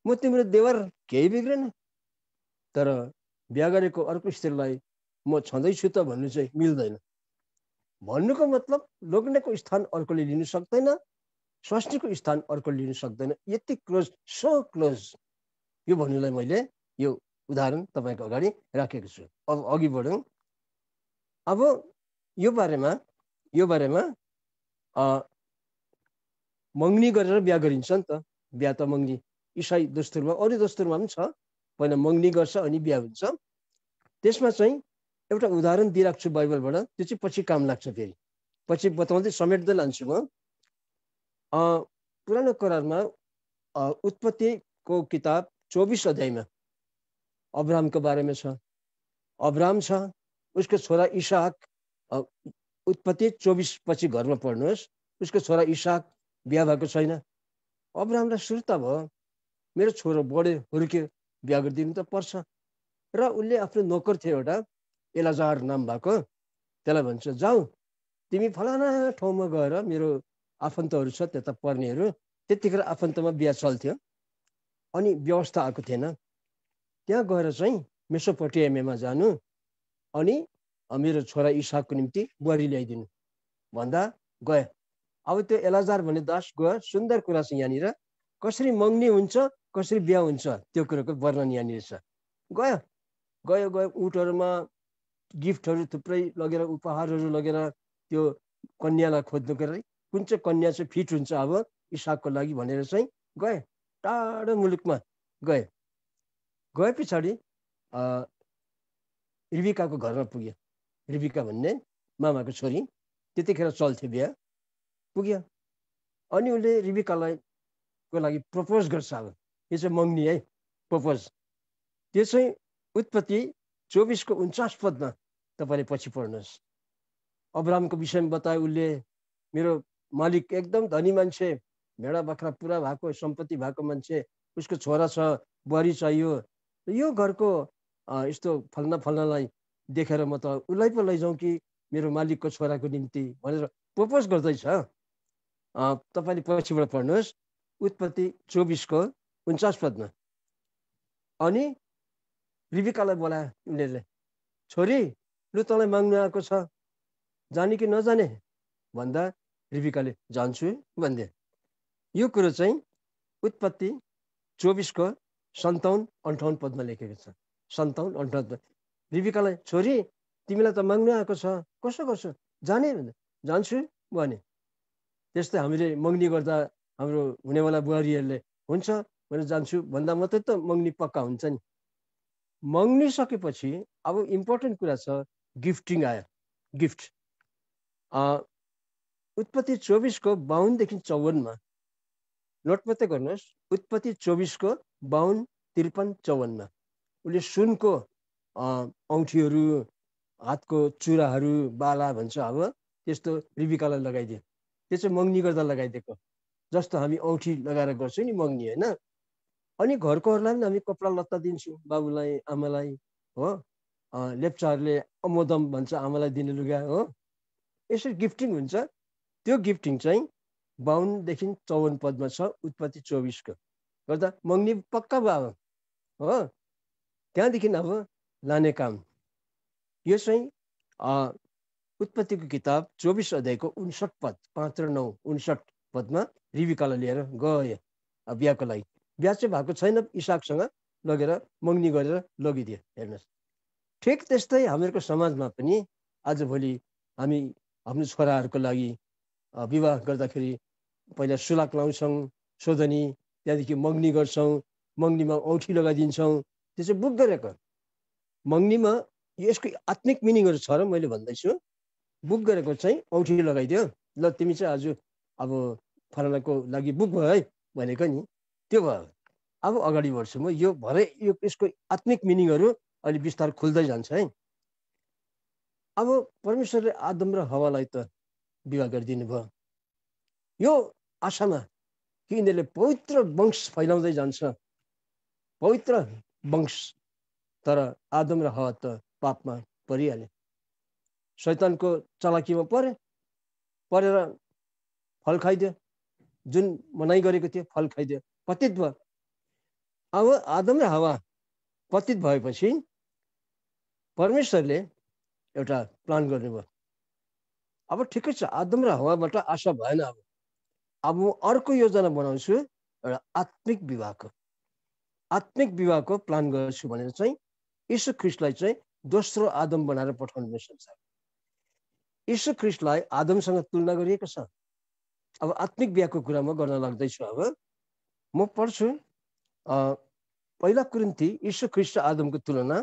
म तिम्रो देवर केही बिग्रेन, तर बिहा गरेको अर्को स्त्रीलाई म छँदैछु त भन्नु चाहिँ मिल्दैन। भन्नुको मतलब लोग्नेको स्थान अर्कोले लिन सक्दैन, स्वास्नीको स्थान अर्कोले लिन सक्दैन, यति क्लोज, सो क्लोज। यो भन्नुलाई मैले यो उदाहरण तपाईँको अगाडि राखेको छु। अब अघि बढौँ। अब यो बारेमा मङ्गनी गरेर बिहा गरिन्छ नि त, बिहा त मङ्गनी इसाई दस्तुरमा, अरू दस्तुरमा पनि छ, पहिला मङ्गनी गर्छ अनि बिहा हुन्छ। त्यसमा चाहिँ एउटा उदाहरण दिइराख्छु छु बाइबलबाट, त्यो चाहिँ पछि काम लाग्छ, फेरि पछि बताउँदै समेट्दै लान्छु म। पुरानो करारमा उत्पत्तिको किताब 24 अध्यायमा अब्राहमको बारेमा छ। अब्राहम छ, उसको छोरा इसाक, उत्पत्ति 24 पछि घरमा पढ्नुहोस्, उसको छोरा इसाक बिहा भएको छैन। अब्राहमलाई सुर्ता भयो, मेरो छोरो बढ्यो हुर्क्यो, बिहा गरिदिनु त पर्छ। र उसले आफ्नो नोकर थियो एउटा एलाजार नाम भएको, त्यसलाई भन्छ जाऊ तिमी फलाना ठाउँमा गएर, मेरो आफन्तहरू छ त्यता पर्नेहरू, त्यतिखेर आफन्तमा बिहा चल्थ्यो अनि व्यवस्था आएको थिएन, त्यहाँ गएर चाहिँ मेसोपोटामियामा जानु अनि मेरो छोरा इसाकको निम्ति बुहारी ल्याइदिनु भन्दा गयो। अब त्यो एलाजार भन्ने दास गयो, सुन्दर कुरा छ यहाँनिर, कसरी मङ्गनी हुन्छ, कसरी बिहा हुन्छ त्यो कुरोको वर्णन यहाँनिर छ। गयो गयो गयो उटहरूमा गिफ्टहरू थुप्रै लगेर, उपहारहरू लगेर त्यो कन्यालाई खोज्नुको लागि, कुन चाहिँ कन्या चाहिँ फिट हुन्छ अब इसाकको लागि भनेर चाहिँ गए। टाढो मुलुकमा गए पछाडि रिबिकाको घरमा पुग्यो। रिबिका भन्ने मामाको छोरी, त्यतिखेर चल्थ्यो बिहा, पुग्यो। अनि उसले रिबिकालाई को लागि प्रपोज गर्छ। अब यो चाहिँ मङ्गनी है, प्रपोज। त्यो चाहिँ उत्पत्ति 24:49 पदमा तपाईँले पछि पढ्नुहोस्। अब्राहमको विषयमा बतायो, उसले मेरो मालिक एकदम धनी मान्छे, भेडा बाख्रा पुरा भएको, सम्पत्ति भएको मान्छे, उसको छोरा छ, बुहारी चाहियो, यो घरको यस्तो फल्नालाई देखेर म त उसलाई पो लैजाउँ कि मेरो मालिकको छोराको निम्ति भनेर प्रपोज गर्दैछ। तपाईँले पछिबाट पढ्नुहोस्, उत्पत्ति 24:49 पदमा। अनि रिबिकालाई बोलायो उनीहरूले, छोरी लु तँलाई माग्नु आएको छ, जाने कि नजाने भन्दा रिबिकाले जान्छु भन्दै। यो कुरो चाहिँ उत्पत्ति 24:57-58 पदमा लेखेको छ। 57-58। रिबिकालाई, छोरी तिमीलाई त माग्नु आएको छ, कसो गर्छौ, जाने भन्दा जान्छु भने। त्यस्तै हामीले मङ्गनी गर्दा हाम्रो हुनेवाला बुहारीहरूले हुन्छ भनेर जान्छु भन्दा मात्रै त मङ्गनी पक्का हुन्छ नि। मङ्गनी सकेपछि अब इम्पोर्टेन्ट कुरा छ, गिफ्टिङ आयो। गिफ्ट उत्पत्ति 24:52-54 नोट मात्रै गर्नुहोस्। उत्पत्ति 24:52, 53, 54 उसले सुनको औँठीहरू, हातको चुराहरू बाला भन्छ अब त्यस्तो रिबिकालाई लगाइदियो। त्यो चाहिँ मगनी गर्दा लगाइदिएको, जस्तो हामी औँठी लगाएर गर्छौँ नि मगनी, होइन। अनि घरकोहरूलाई पनि हामी कपडा लत्ता दिन्छौँ, बाबुलाई आमालाई, हो। लेप्चाहरूले अमोदम भन्छ आमालाई दिने लुगा, हो। यसरी गिफ्टिङ हुन्छ। त्यो गिफ्टिङ चाहिँ 52देखि 54 पदमा छ उत्पत्ति 24को गर्दा मगनी पक्का भयो, हो। त्यहाँदेखि अब लाने काम, यो चाहिँ उत्पत्तिको किताब 24 अध्यायको 59 पद 5 र 9 59 पदमा रिबिकालाई लिएर गयो बिहाको लागि। बिहा चाहिँ भएको छैन, इसाकसँग लगेर मगनी गरेर लगिदियो। हेर्नुहोस्, ठिक त्यस्तै हामीहरूको समाजमा पनि आजभोलि हामी हाम्रो छोराहरूको लागि विवाह गर्दाखेरि पहिला सुलाक लाउँछौँ, सोधनी, त्यहाँदेखि मगनी गर्छौँ, मगनीमा औँठी लगाइदिन्छौँ। त्यो चाहिँ बुक गरेको मगनीमा यसको आत्मिक मिनिङहरू छ र मैले भन्दैछु। बुक गरेको चाहिँ औँठी लगाइदियो, ल तिमी चाहिँ आज अब फलानाको लागि बुक भयो है भनेको नि, त्यो भयो। अब अगाडि बढ्छु म, यो भरे यसको आत्मिक मिनिङहरू अहिले बिस्तारै खुल्दै जान्छ है। अब परमेश्वरले आदम र हवालाई त विवाह गरिदिनु भयो, यो आशामा कि यिनीहरूले पवित्र वंश फैलाउँदै जान्छ, पवित्र वंश। तर आदम र हवा त पापमा परिहाले, शैतानको चलाकीमा परेर फल खाइदियो, जुन मनाइ गरेको थियो फल खाइदियो, पतित भयो। अब आदम र हवा पतित भएपछि परमेश्वरले एउटा प्लान गर्नुभयो। अब ठिकै छ, आदम र हवाबाट आशा भएन। अब म अर्को योजना बनाउँछु, एउटा आत्मिक विवाहको प्लान गर्छु भनेर चाहिँ यीशु ख्रीष्टलाई चाहिँ दोस्रो आदम बनाएर पठाउनु संसार। यीशु ख्रीष्टलाई आदमसँग तुलना गरिएको छ। अब आत्मिक विवाहको कुरा म गर्न लाग्दैछु। अब म पढ्छु पहिला कुरिन्थी, यीशु ख्रीष्ट आदमको तुलना,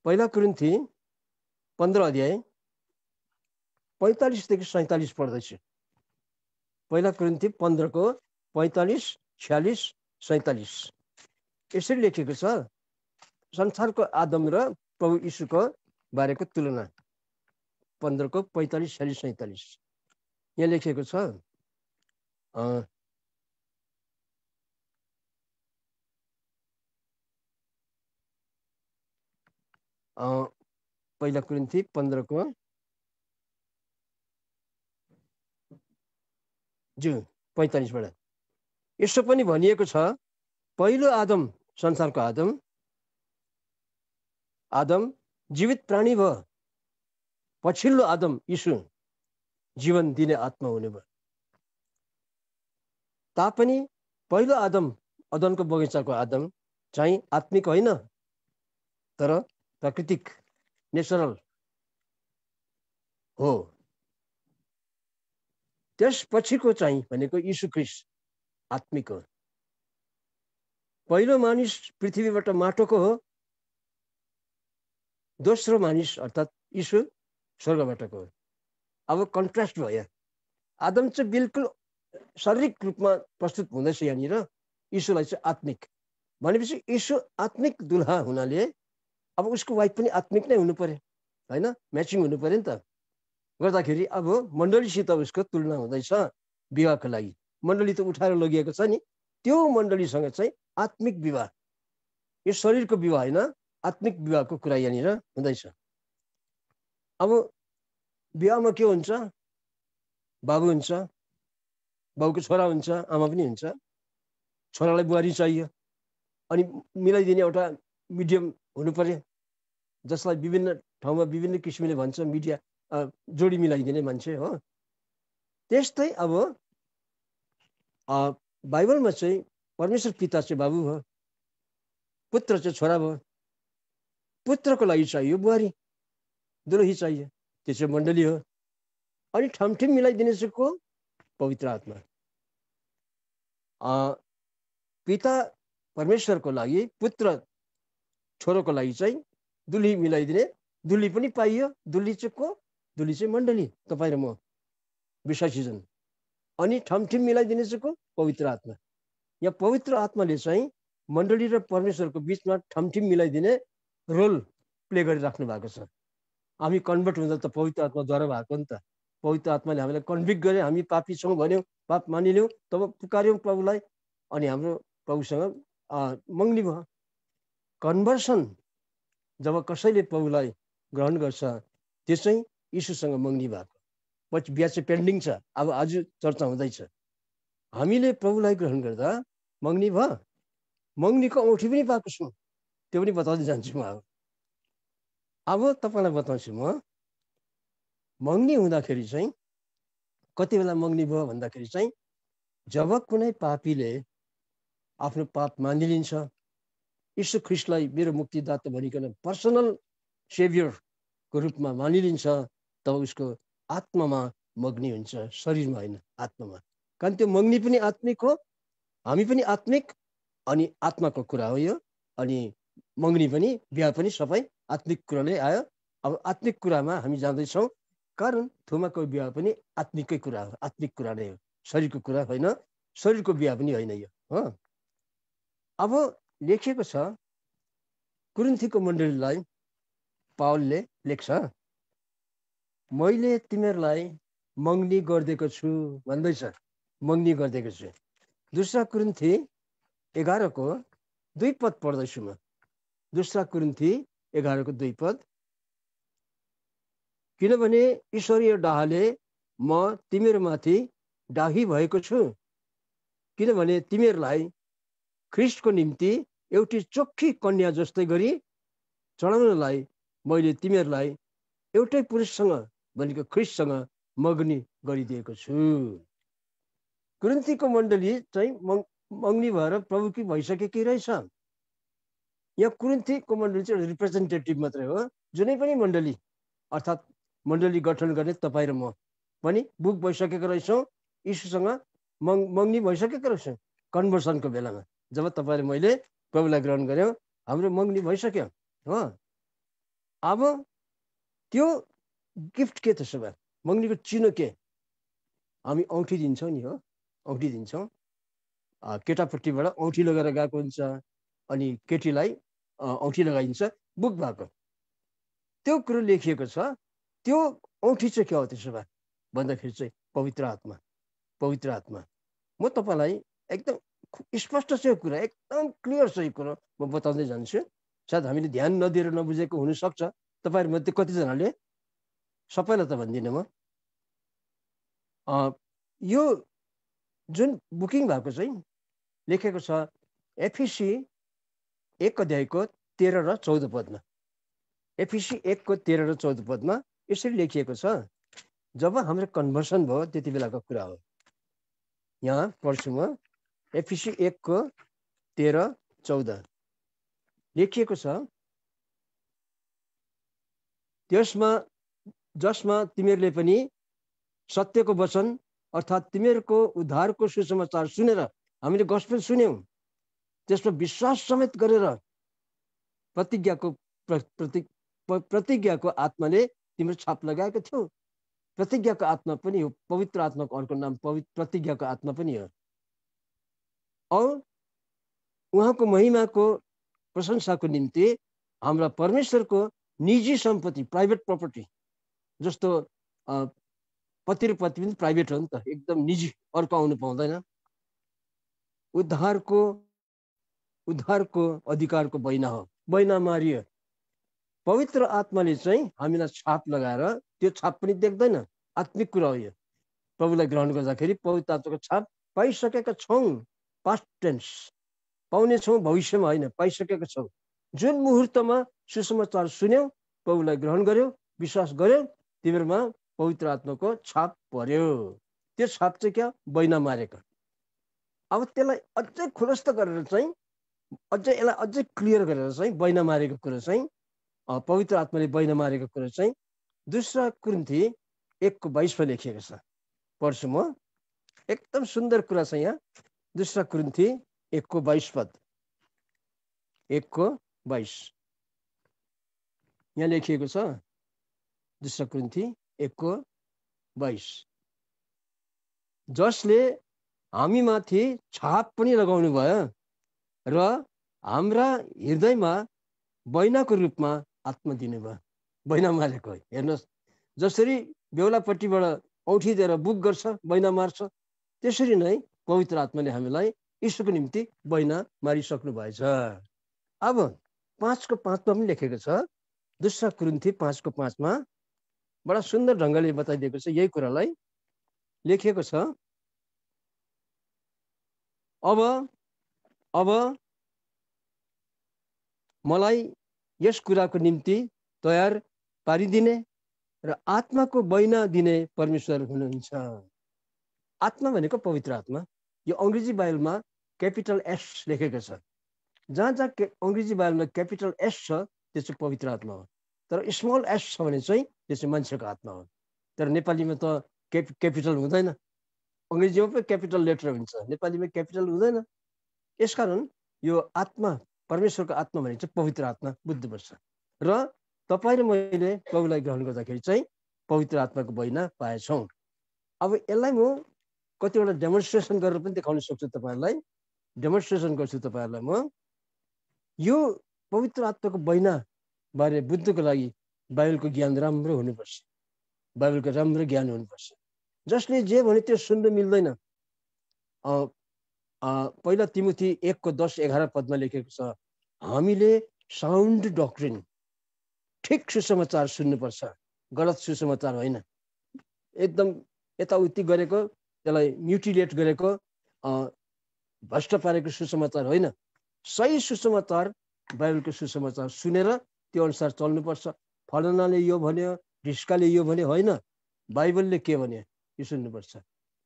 पहिला कुरिन्थी 15 अध्याय 45 देखि 47 पढ्दैछु। पहिला कुरिन्थी 15 को 45, 46, 47 यसरी लेखेको छ, संसारको आदम र प्रभु यीशुको बारेको तुलना। 15 को 45, 46, 47 यहाँ लेखेको छ। पहिला कुरिन्थी 15 को 45बाट यसो पनि भनिएको छ, पहिलो आदम संसारको आदम जीवित प्राणी भयो, पछिल्लो आदम यीशु जीवन दिने आत्मा हुनुभयो। तापनि पहिलो आदम, अदनको बगैँचाको आदम चाहिँ आत्मिक होइन, तर प्राकृतिक नेचरल हो। त्यसपछिको चाहिँ भनेको यीशु ख्रीष्ट आत्मिक हो। पहिलो मानिस पृथ्वीबाट माटोको हो, दोस्रो मानिस अर्थात् यीशु स्वर्गबाटको हो। अब कन्ट्रास्ट भयो, आदम चाहिँ बिल्कुल शारीरिक रूपमा प्रस्तुत हुँदैछ यहाँनिर, यीशुलाई चाहिँ आत्मिक भनेपछि यीशु आत्मिक दुल्हा हुनाले अब उसको वाइफ पनि आत्मिक नै हुनु पर्यो, होइन, म्याचिङ हुनु पर्यो नि त। गर्दाखेरि अब मण्डलीसित उसको तुलना हुँदैछ विवाहको लागि। मण्डली त उठाएर लगिएको छ नि, त्यो मण्डलीसँग चाहिँ आत्मिक विवाह, यो शरीरको विवाह होइन, आत्मिक विवाहको कुरा यहाँनिर हुँदैछ। अब विवाहमा के हुन्छ, बाबु हुन्छ, बाबुको छोरा हुन्छ, आमा पनि हुन्छ। छोरालाई बुहारी चाहियो, अनि मिलाइदिने एउटा मिडियम हुनु पर्यो, जसलाई विभिन्न ठाउँमा विभिन्न किसिमले भन्छ मिडिया, जोडी मिलाइदिने मान्छे हो। त्यस्तै अब बाइबलमा चाहिँ परमेश्वर पिता चाहिँ बाबु हो, पुत्र चाहिँ छोरा भयो। पुत्रको लागि चाहियो बुहारी, दुलही चाहियो, त्यो चाहिँ मण्डली हो। अनि ठमठिम मिलाइदिने चाहिँ को? पवित्र आत्मा। पिता परमेश्वरको लागि, पुत्र छोरोको लागि चाहिँ दुली मिलाइदिने, दुली पनि पाइयो। दुली चाहिँ को? दुली चाहिँ मण्डली, तपाईँ र म, विश्वासीजन। अनि ठमठिम मिलाइदिने चाहिँ को? पवित्र आत्मा। यहाँ पवित्र आत्माले चाहिँ मण्डली र परमेश्वरको बिचमा ठमठिम मिलाइदिने रोल प्ले गरिराख्नु भएको छ। हामी कन्भर्ट हुँदा त पवित्र आत्माद्वारा भएको नि त। पवित्र आत्माले हामीलाई कन्भिक्ट गरे, हामी पापी छौँ भन्यौँ, पाप मानिल्यौँ, तब पुकार्यौँ प्रभुलाई, अनि हाम्रो प्रभुसँग मग्नी भयो। कन्भर्सन जब कसैले प्रभुलाई ग्रहण गर्छ त्यो चाहिँ यीशुसँग मग्नी भएको। पछि बिहा चाहिँ पेन्डिङ छ, अब आज चर्चा हुँदैछ। हामीले प्रभुलाई ग्रहण गर्दा मग्नी भयो। मग्नीको औँठी पनि पाएको छु, त्यो पनि बताउँदै जान्छु म। अब तपाईँलाई बताउँछु म, मग्नी हुँदाखेरि चाहिँ कति बेला मग्नी भयो भन्दाखेरि चाहिँ जब कुनै पापीले आफ्नो पाप मानिलिन्छ, यीशु ख्रिस्टलाई मेरो मुक्तिदाता भनिकन पर्सनल सेभियरको रूपमा मानिलिन्छ, तब उसको आत्मामा मग्नी हुन्छ, शरीरमा होइन, आत्मामा। कारण त्यो मग्नी पनि आत्मिक हो, हामी पनि आत्मिक, अनि आत्माको कुरा हो यो। अनि मग्नी पनि बिहा पनि सबै आत्मिक कुराले आयो। अब आत्मिक कुरामा हामी जाँदैछौँ, कारण थोमाको बिहा पनि आत्मिकै कुरा हो, आत्मिक कुरा नै हो, शरीरको कुरा होइन, शरीरको बिहा पनि होइन यो हो। अब लेखिएको छ कुरिन्थीको मण्डलीलाई पावलले लेख्छ, मैले तिमीहरूलाई मग्नी गरिदिएको छु भन्दैछ, मग्नी गरिदिएको छु। दूसरा कुरिन्थी 11:2 पढ्दैछु म। दूसरा कुरिन्थी 11:2, किनभने ईश्वरीय डाहले म तिमीहरूमाथि डाही भएको छु, किनभने तिमीहरूलाई ख्रिस्टको निम्ति एउटी चोखी कन्या जस्तै गरी चढाउनलाई मैले तिमीहरूलाई एउटै पुरुषसँग भनेको ख्रिस्टसँग मग्नी गरिदिएको छु। कुरिन्थीको मण्डली चाहिँ मग्नी भएर प्रभुकी भइसकेकी रहेछ। यहाँ कुरिन्थीको मण्डली चाहिँ रिप्रेजेन्टेटिभ मात्रै हो। जुनै पनि मण्डली अर्थात् मण्डली गठन गर्ने तपाईँ र म पनि बुक भइसकेको रहेछौँ, यीशुसँग मग्नी भइसकेको रहेछ। कन्भर्सनको बेलामा जब तपाईँले मैले प्रभुलाई ग्रहण गऱ्यौँ, हाम्रो मग्नी भइसक्यो हो। अब त्यो गिफ्ट के त्यसो भए, मग्नीको चिनो के? हामी औँठी दिन्छौँ नि हो, औँठी दिन्छौँ। केटापट्टिबाट औँठी लगाएर गएको हुन्छ, अनि केटीलाई औँठी लगाइन्छ, बुक भएको। त्यो कुरो लेखिएको छ। त्यो औँठी चाहिँ के हो त्यसो भए भन्दाखेरि चाहिँ पवित्र आत्मा, पवित्र आत्मा। म तपाईँलाई एकदम स्पष्ट छ यो कुरा, एकदम क्लियर छ यो कुरो, म बताउँदै जान्छु। सायद हामीले ध्यान नदिएर नबुझेको हुनसक्छ तपाईँहरूमध्ये कतिजनाले, सबैलाई त भन्दिनँ म। यो जुन बुकिङ भएको चाहिँ लेखेको छ एफिसी 1:13 र 14 पदमा। एफिसी 1:13 र 14 पदमा यसरी लेखिएको छ, जब हाम्रो कन्भर्सन भयो त्यति बेलाको कुरा हो। यहाँ पढ्छु म, एफिसी 1:13-14 लेखिएको छ, जसमा तिमीहरूले पनि सत्यको वचन अर्थात् तिमीहरूको उद्धारको सुसमाचार सुनेर, हामीले गस्पेल सुन्यौँ, त्यसमा विश्वास समेत गरेर प्रतिज्ञाको आत्माले तिम्रो छाप लगाएको थियो। प्रतिज्ञाको आत्मा पनि हो, पवित्र आत्माको अर्को नाम प्रतिज्ञाको आत्मा पनि हो। औ उहाँको महिमाको प्रशंसाको निम्ति हाम्रा परमेश्वरको निजी सम्पत्ति, प्राइभेट प्रपर्टी, जस्तो पति र पत्नी पनि प्राइभेट हो नि त, एकदम निजी, अर्को आउनु पाउँदैन। उद्धारको अधिकारको बैना हो, बैना मारियो। पवित्र आत्माले चाहिँ हामीलाई छाप लगाएर, त्यो छाप पनि देख्दैन, आत्मिक कुरा हो यो। प्रभुलाई ग्रहण गर्दाखेरि पवित्र आत्माको छाप पाइसकेका छौँ, पास्ट टेन्स, पाउने छौँ भविष्यमा होइन, पाइसकेका छौँ। जुन मुहुर्तमा सुसमाचार सुन्यौ, प्रभुलाई ग्रहण गर्यौ, विश्वास गर्यौ, तिमीहरूमा पवित्र आत्माको छाप पर्यो। त्यो छाप चाहिँ क्या? बैना मारेको। अब त्यसलाई अझै खुलस्त गरेर चाहिँ, यसलाई अझै क्लियर गरेर चाहिँ बैना मारेको कुरा चाहिँ, पवित्र आत्माले बैना मारेको कुरा चाहिँ दूसरा कुरिन्थी 1:22 लेखिएको छ। पढ्छु म, एकदम सुन्दर कुरा छ यहाँ। दूसरा कुरिन्थी 1:22 पद, 1:22 यहाँ लेखिएको छ। दूसरा कुरिन्थी 1:22, जसले हामी माथि छाप पनि लगाउनु भयो र हाम्रा हृदयमा बैनाको रूपमा आत्मा दिनुभयो। बैना मारेको। हेर्नुहोस्, जसरी बेहुलापट्टिबाट औँठी दिएर बुक गर्छ, बैना मार्छ, त्यसरी नै पवित्र आत्माले हामीलाई यीशुको निम्ति बैना मारिसक्नु भएछ। अब 5:5 पनि लेखेको छ, 2 कुरिन्थी 5:5 बडा सुन्दर ढङ्गले बताइदिएको छ। यही कुरालाई लेखिएको छ, अब मलाई यस कुराको निम्ति तयार पारिदिने र आत्माको बैना दिने परमेश्वर हुनुहुन्छ। आत्मा भनेको पवित्र आत्मा। यो अङ्ग्रेजी बाइबलमा क्यापिटल एस लेखेको छ। जहाँ जहाँ अङ्ग्रेजी बाइबलमा क्यापिटल एस छ त्यो चाहिँ पवित्र आत्मा हो। तर स्मल एस छ भने चाहिँ त्यो चाहिँ मान्छेको आत्मा हो। तर नेपालीमा त क्यापिटल हुँदैन, अङ्ग्रेजीमा पनि क्यापिटल लेटर हुन्छ, नेपालीमा क्यापिटल हुँदैन। यसकारण यो आत्मा, परमेश्वरको आत्मा भने चाहिँ पवित्र आत्मा बुझ्नुपर्छ। र तपाईँ र मैले प्रभुलाई ग्रहण गर्दाखेरि चाहिँ पवित्र आत्माको बैना पाएछौँ। अब यसलाई म कतिवटा डेमोन्स्ट्रेसन गरेर पनि देखाउन सक्छु तपाईँहरूलाई। डेमोन्स्ट्रेसन गर्छु तपाईँहरूलाई म। यो पवित्र आत्माको बैना बारे बुझ्नको लागि बाइबलको ज्ञान राम्रो हुनुपर्छ, बाइबलको राम्रो ज्ञान हुनुपर्छ। जसले जे भने त्यो सुन्नु मिल्दैन। पहिला तिमोथी 1:10-11 लेखेको छ, हामीले साउन्ड डक्ट्रिन, ठिक सुसमाचार सुन्नुपर्छ, गलत सुसमाचार होइन। एकदम यताउति गरेको, त्यसलाई म्युटिलेट गरेको, भ्रष्ट पारेको सुसमाचार होइन। सही सुसमाचार, बाइबलको सुसमाचार सुनेर त्यो अनुसार चल्नुपर्छ। फलनाले यो भन्यो, ढिस्काले यो भन्यो होइन, बाइबलले के भन्यो यो सुन्नुपर्छ।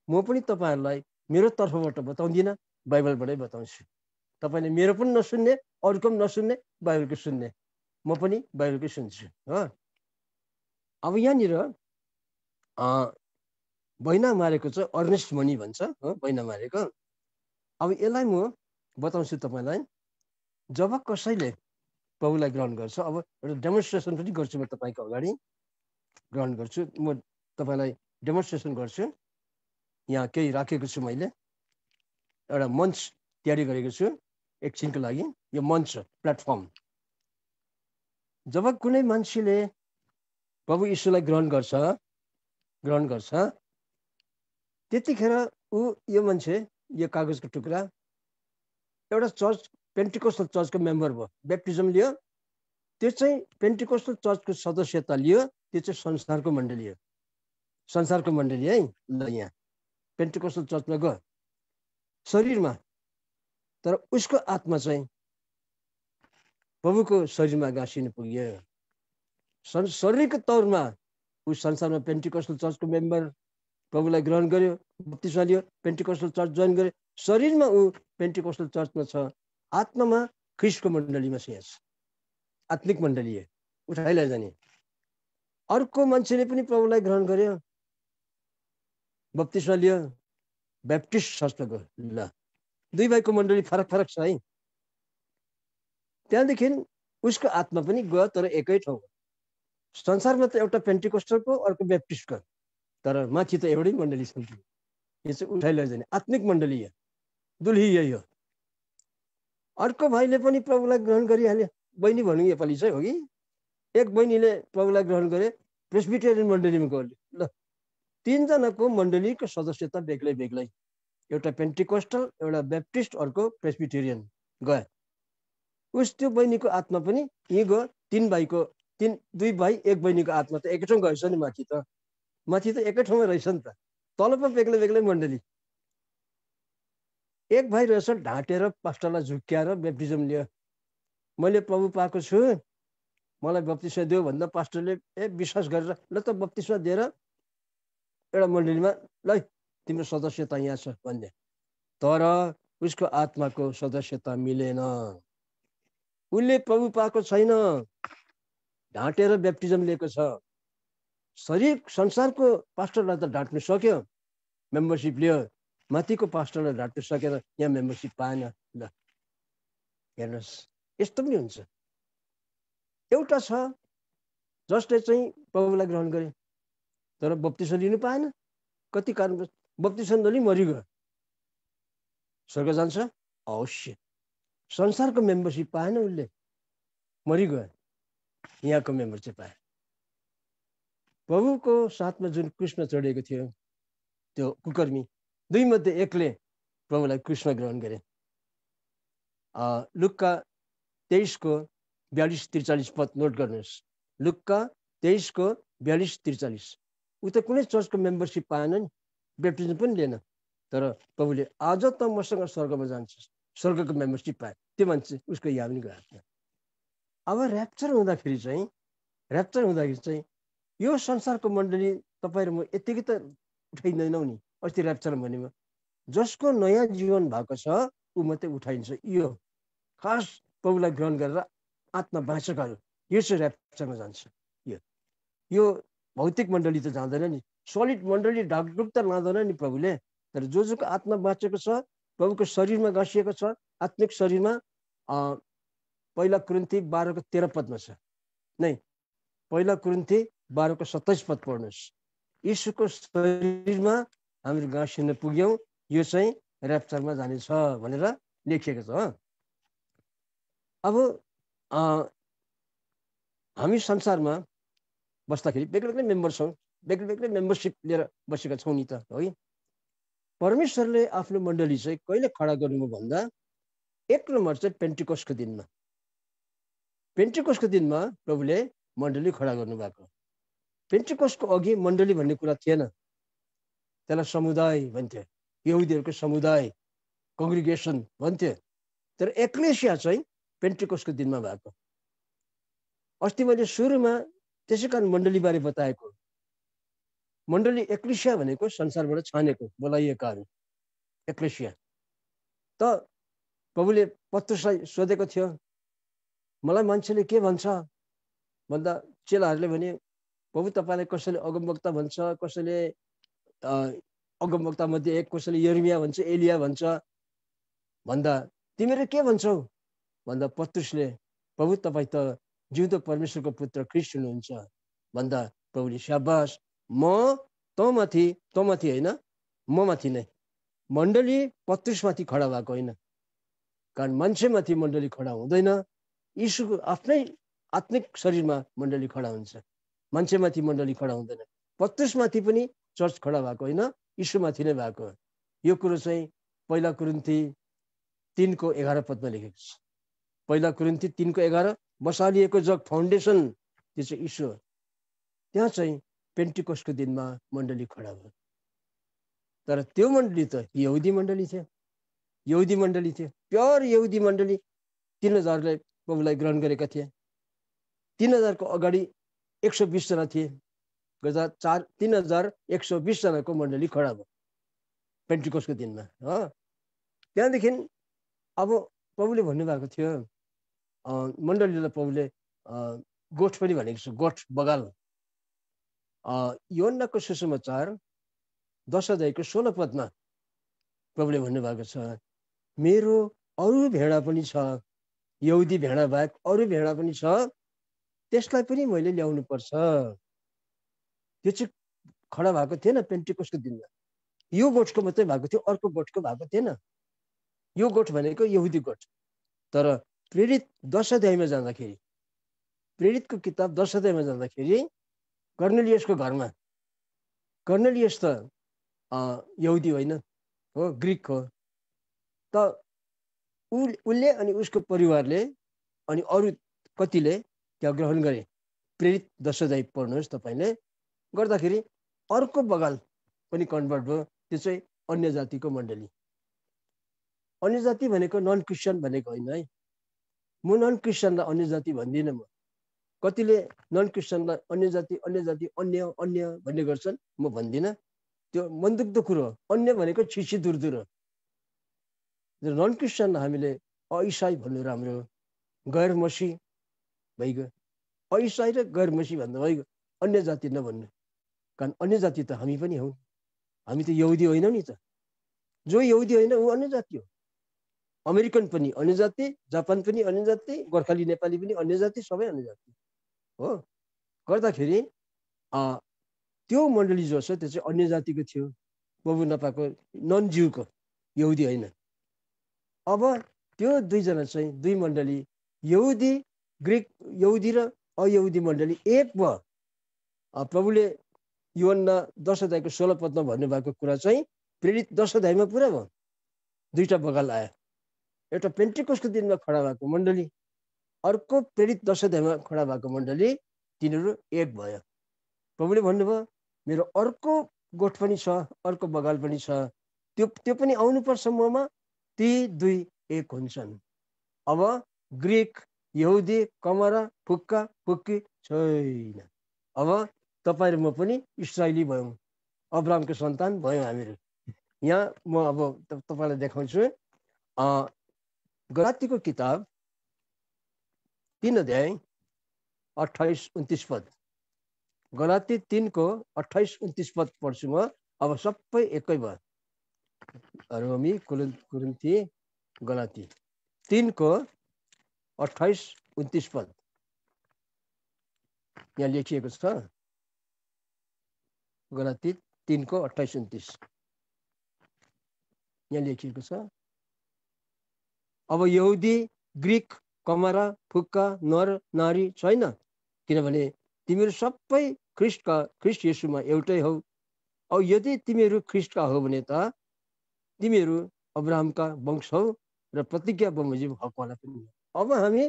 म पनि तपाईँहरूलाई मेरो तर्फबाट बताउँदिनँ, बाइबलबाटै बताउँछु। तपाईँले मेरो पनि नसुन्ने, अरूको पनि नसुन्ने, बाइबलको सुन्ने। म पनि बाइबलकै सुन्छु। अब यहाँनिर बैना मारेको चाहिँ अर्नेस्ट मनी भन्छ, बैना मारेको। अब यसलाई म बताउँछु तपाईँलाई। जब कसैले प्रभुलाई ग्रहण गर्छ, अब एउटा डेमोन्स्ट्रेसन पनि गर्छु म तपाईँको अगाडि, ग्रहण गर्छु। म तपाईँलाई डेमोन्स्ट्रेसन गर्छु। यहाँ केही राखेको छु मैले, एउटा मञ्च तयारी गरेको छु एकछिनको लागि। यो मञ्च, प्लेटफर्म। जब कुनै मान्छेले प्रभु यीशुलाई ग्रहण गर्छ त्यतिखेर यो मान्छे, यो कागजको टुक्रा, एउटा चर्च, पेन्टिकोस्टल चर्चको मेम्बर भयो, ब्याप्टिजम लियो। त्यो चाहिँ पेन्टिकोस्टल चर्चको सदस्यता लियो। त्यो चाहिँ संसारको मण्डली हो, संसारको मण्डली है। ल, यहाँ पेन्टिकोस्टल चर्चमा गयो शरीरमा, तर उसको आत्मा चाहिँ प्रभुको शरीरमा गाँसिन पुग्यो। शारीरिक तौरमा ऊ संसारमा पेन्टिकोस्टल चर्चको मेम्बर, प्रभुलाई ग्रहण गर्यो, बप्तिस्मा लियो, पेन्टिकोस्टल चर्च जोइन गर्यो। शरीरमा ऊ पेन्टिकोस्टल चर्चमा छ, आत्मामा ख्रिस्टको मण्डलीमा छ, आत्मिक मण्डली हो, उठाइ लैजाने। अर्को मान्छेले पनि प्रभुलाई ग्रहण गर्यो, बप्तिस्मा लियो, ब्याप्टिस्ट चर्चमा गयो। ल, दुई भाइको मण्डली फरक फरक छ है। त्यहाँदेखि उसको आत्मा पनि गयो, तर एकै ठाउँ। संसारमा त एउटा पेन्टिकोस्टलको, अर्को ब्याप्टिस्टको, तर माथि त एउटै मण्डली छ। यो चाहिँ उठाइ लैजाने आत्मिक मण्डली हो, दुल्ही यही हो। अर्को भाइले पनि प्रभुलाई ग्रहण गरिहाल्यो। बहिनी भनौँ योपालि चाहिँ हो कि, एक बहिनीले प्रभुलाई ग्रहण गरे, प्रेस्बिटेरियन मण्डलीमा गयो। ल, तीनजनाको मण्डलीको सदस्यता बेग्लै बेग्लै, एउटा पेन्टिकोस्टल, एउटा ब्याप्टिस्ट, अर्को प्रेस्बिटेरियन गयो। उस त्यो बहिनीको आत्मा पनि यहीँ गयो। दुई भाइ एक बहिनीको आत्मा त एकै ठाउँ गएछ नि। माथि त एकै ठाउँमा रहेछ नि त, तल पो बेग्लै बेग्लै मण्डली। एक भाइ रहेछ ढाँटेर पास्टरलाई झुक्क्याएर ब्याप्टिजम लियो। मैले प्रभु पाएको छु, मलाई बप्तिस्मा दियो भन्दा पास्टरले विश्वास गरेर ल त बप्तिस्मा दिएर एउटा मण्डलीमा ल तिम्रो सदस्यता यहाँ छ भन्ने। तर उसको आत्माको सदस्यता मिलेन, उसले प्रभु पाएको छैन, ढाँटेर ब्याप्टिजम लिएको छ। शरीर संसारको पास्टरलाई त ढाँट्नु सक्यो, मेम्बरसिप लियो, माथिको पास्टरलाई ढाँट्नु सकेर यहाँ मेम्बरसिप पाएन। ल हेर्नुहोस्, यस्तो पनि हुन्छ। एउटा छ जसले चाहिँ प्रभुलाई ग्रहण गरे, तर बप्तिस्मा लिनु पाएन। कति कारणवश बप्तिस्मा नलिई मरिगयो। स्वर्ग जान्छ अवश्य। संसारको मेम्बरसिप पाएन, उसले मरिगयो, यहाँको मेम्बरसिप पाए। प्रभुको साथमा जुन क्रुसमा चढेको थियो त्यो कुकर्मी, दुई मध्ये एकले प्रभुलाई क्रुसमा ग्रहण गरे। लुक्का 23:42-43 पद नोट गर्नुहोस्। लुक्का 23:42-43। ऊ त कुनै चर्चको मेम्बरसिप पाएन नि, ब्याप्टिजम पनि लिएन, तर प्रभुले आज त मसँग स्वर्गमा जान्छस्, स्वर्गको मेम्बरसिप पाए। त्यो मान्छे उसको यहाँ पनि गएको थियो। अब ऱ्याप्चर हुँदाखेरि चाहिँ यो संसारको मण्डली तपाईँ र म यतिकै त उठाइँदैनौँ नि। अस्ति ऱ्याप्चर भनेमा जसको नयाँ जीवन भएको छ ऊ मात्रै उठाइन्छ। यो खास प्रभुलाई ग्रहण गरेर आत्मा बाँचेकाहरू यो चाहिँ ऱ्याप्चरमा जान्छ। यो भौतिक मण्डली त जाँदैन नि, सलिड मण्डली ढाकढुक त लाँदैन नि प्रभुले। तर जोको आत्मा बाँचेको छ, प्रभुको शरीरमा गाँसिएको छ, आत्मिक शरीरमा, पहिला कुरिन्थी 12:13 पदमा छ नै, पहिला कुरिन्थी 12:27 पद पढ्नुहोस्। यीशुको शरीरमा हामी गाँसिन पुग्यौँ, यो चाहिँ ऱ्याप्चरमा जानेछ भनेर लेखिएको छ। अब हामी संसारमा बस्दाखेरि बेग्लै मेम्बर छौँ, बेग्लै मेम्बरसिप लिएर बसेका छौँ नि त, है। परमेश्वरले आफ्नो मण्डली चाहिँ कहिले खडा गर्नुभयो भन्दा एक नम्बर चाहिँ पेन्टिकोसको दिनमा। पेन्टिकोसको दिनमा प्रभुले मण्डली खडा गर्नुभएको। पेन्टिकोसको अघि मण्डली भन्ने कुरा थिएन, त्यसलाई समुदाय भन्थ्यो, यहुदीहरूको समुदाय, कङ्ग्रिगेसन भन्थ्यो। तर एक्लेसिया चाहिँ पेन्टिकोसको दिनमा भएको। अस्ति मैले सुरुमा त्यसै कारण मण्डलीबारे बताएको। मण्डली एक्लेसिया भनेको संसारबाट छानेको बोलाइएकाहरू एक्लेसिया। त प्रभुले पत्रुसलाई सोधेको थियो, मलाई मान्छेले के भन्छ भन्दा चेलाहरूले भने, प्रभु तपाईँलाई कसैले अगमवक्ता भन्छ, कसैले अगमवक्ता मध्ये एक, कसैले यर्मिया भन्छ, एलिया भन्छ भन्दा तिमीहरू के भन्छौ भन्दा पत्रुसले प्रभु तपाईँ त जिउँदो परमेश्वरको पुत्र ख्रिस्ट हुनुहुन्छ भन्दा प्रभुले स्याबास, म तँमाथि होइन, म माथि नै। मण्डली पत्रुसमाथि खडा भएको होइन, कारण मान्छेमाथि मण्डली खडा हुँदैन। यीशुको आफ्नै आत्मिक शरीरमा मण्डली खडा हुन्छ, मान्छेमाथि मण्डली खडा हुँदैन। पत्रुसमाथि पनि चर्च खडा भएको होइन, यीशुमाथि नै भएको। यो कुरो चाहिँ पहिला कुरिन्थी 3:11 पदमा लेखेको छ। पहिला कुरिन्थी 3:11 बसालिएको जग फाउन्डेसन त्यो चाहिँ यीशु हो। त्यहाँ चाहिँ पेन्टिकोसको दिनमा मण्डली खडा भयो। तर त्यो मण्डली त यहुदी मण्डली थियो, यहुदी मण्डली थियो, प्योर यहुदी मण्डली। 3000ले प्रभुलाई ग्रहण गरेका थिए। 3000 को अगाडि 120 जना थिए, 3120 जनाको मण्डली खडा भयो पेन्टिकोसको दिनमा। त्यहाँदेखि अब प्रभुले भन्नुभएको थियो, मण्डलीलाई प्रभुले गोठ पनि भनेको छ, गोठ बगाल। योहन्नाको सुसमाचार 10:16 पदमा प्रभुले भन्नुभएको छ, मेरो अरू भेडा पनि छ, यहुदी भेडा बाहेक अरू भेडा पनि छ, त्यसलाई पनि मैले ल्याउनु पर्छ। त्यो चाहिँ खडा भएको थिएन पेन्टिकोसको दिनमा। यो गोठको मात्रै भएको थियो, अर्को गोठको भएको थिएन। यो गोठ भनेको यहुदी गोठ। तर प्रेरित 10 अध्यायमा जाँदाखेरि, प्रेरितको किताब 10 अध्यायमा जाँदाखेरि कर्नेलियसको घरमा, कर्नेलियस त यहुदी होइन हो, ग्रिक हो। त उसले अनि उसको परिवारले अनि अरू कतिले त्यहाँ ग्रहण गरे। प्रेरित 10 अध्याय पढ्नुहोस् तपाईँले, गर्दाखेरि अर्को बगाल पनि कन्भर्ट भयो। त्यो चाहिँ अन्य जातिको मण्डली। अन्य जाति भनेको नन क्रिस्चियन भनेको होइन है। म नन क्रिस्चियनलाई अन्य जाति भन्दिनँ। म कतिले नन क्रिस्चियनलाई अन्य जाति अन्य भन्ने गर्छन्, म भन्दिनँ। त्यो मनदुख्दो कुरो हो। अन्य भनेको छिछि दूर हो। नन क्रिस्चियनलाई हामीले अइसाई भन्नु राम्रो, गैर मसी भइगयो। अइसाई र गैर मसी भन्दा भइगयो, अन्य जाति नभन्नु। कारण अन्य जाति त हामी पनि हौ, हामी त यहुदी होइनौँ नि त। जो यहुदी होइन ऊ अन्य जाति हो। अमेरिकन पनि अन्य जाति, जापान पनि अन्य जाति, गोर्खाली नेपाली पनि अन्य जाति, सबै अन्य जाति हो। गर्दाखेरि त्यो मण्डली जो छ त्यो चाहिँ अन्य जातिको थियो, प्रभु नपाएको नन ज्यूको, यहुदी होइन। अब त्यो दुईजना चाहिँ दुई मण्डली, यहुदी ग्रिक, यहुदी र अयहुदी मण्डली एक भयो। प्रभुले यूहन्ना 10 अध्यायको 16 पदमा भन्नुभएको कुरा चाहिँ प्रेरित 10 अध्यायमा पुरा भयो। दुईटा बगाल आयो, एउटा पेन्टिकोसको दिनमा खडा भएको मण्डली, अर्को प्रेरित 10 अध्यायमा खडा भएको मण्डली, तिनीहरू एक भयो। प्रभुले भन्नुभयो मेरो अर्को गोठ पनि छ, अर्को बगाल पनि छ, त्यो पनि आउनुपर्छ ममा, ती दुई एक हुन्छन्। अब ग्रिक, यहुदी, कमरा, फुक्का फुक्की छैन। अब तपाईँ र म पनि इस्राएली भयौँ, अब्राहमको सन्तान भयौँ हामीहरू। यहाँ म अब तपाईँलाई देखाउँछु गलातीको किताब 3 अध्याय 28-29 पद। गलाती 3को 28-29 पद पढ्छु म। अब सबै एकै भयो। रोमी, कुरिन्थी, गलाती 3को 28-29 पद यहाँ लेखिएको छ। गलाती 3को 28-29 यहाँ लेखिएको छ। अब यहुदी, ग्रिक, कमरा, फुक्का, नर नारी छैन, किनभने तिमीहरू सबै ख्रिस्ट येशूमा एउटै हौ। औ यदि तिमीहरू ख्रिस्टका हो भने त तिमीहरू अब्राहमका वंश हौ र प्रतिज्ञा बमोजिम हकवाला पनि। अब हामी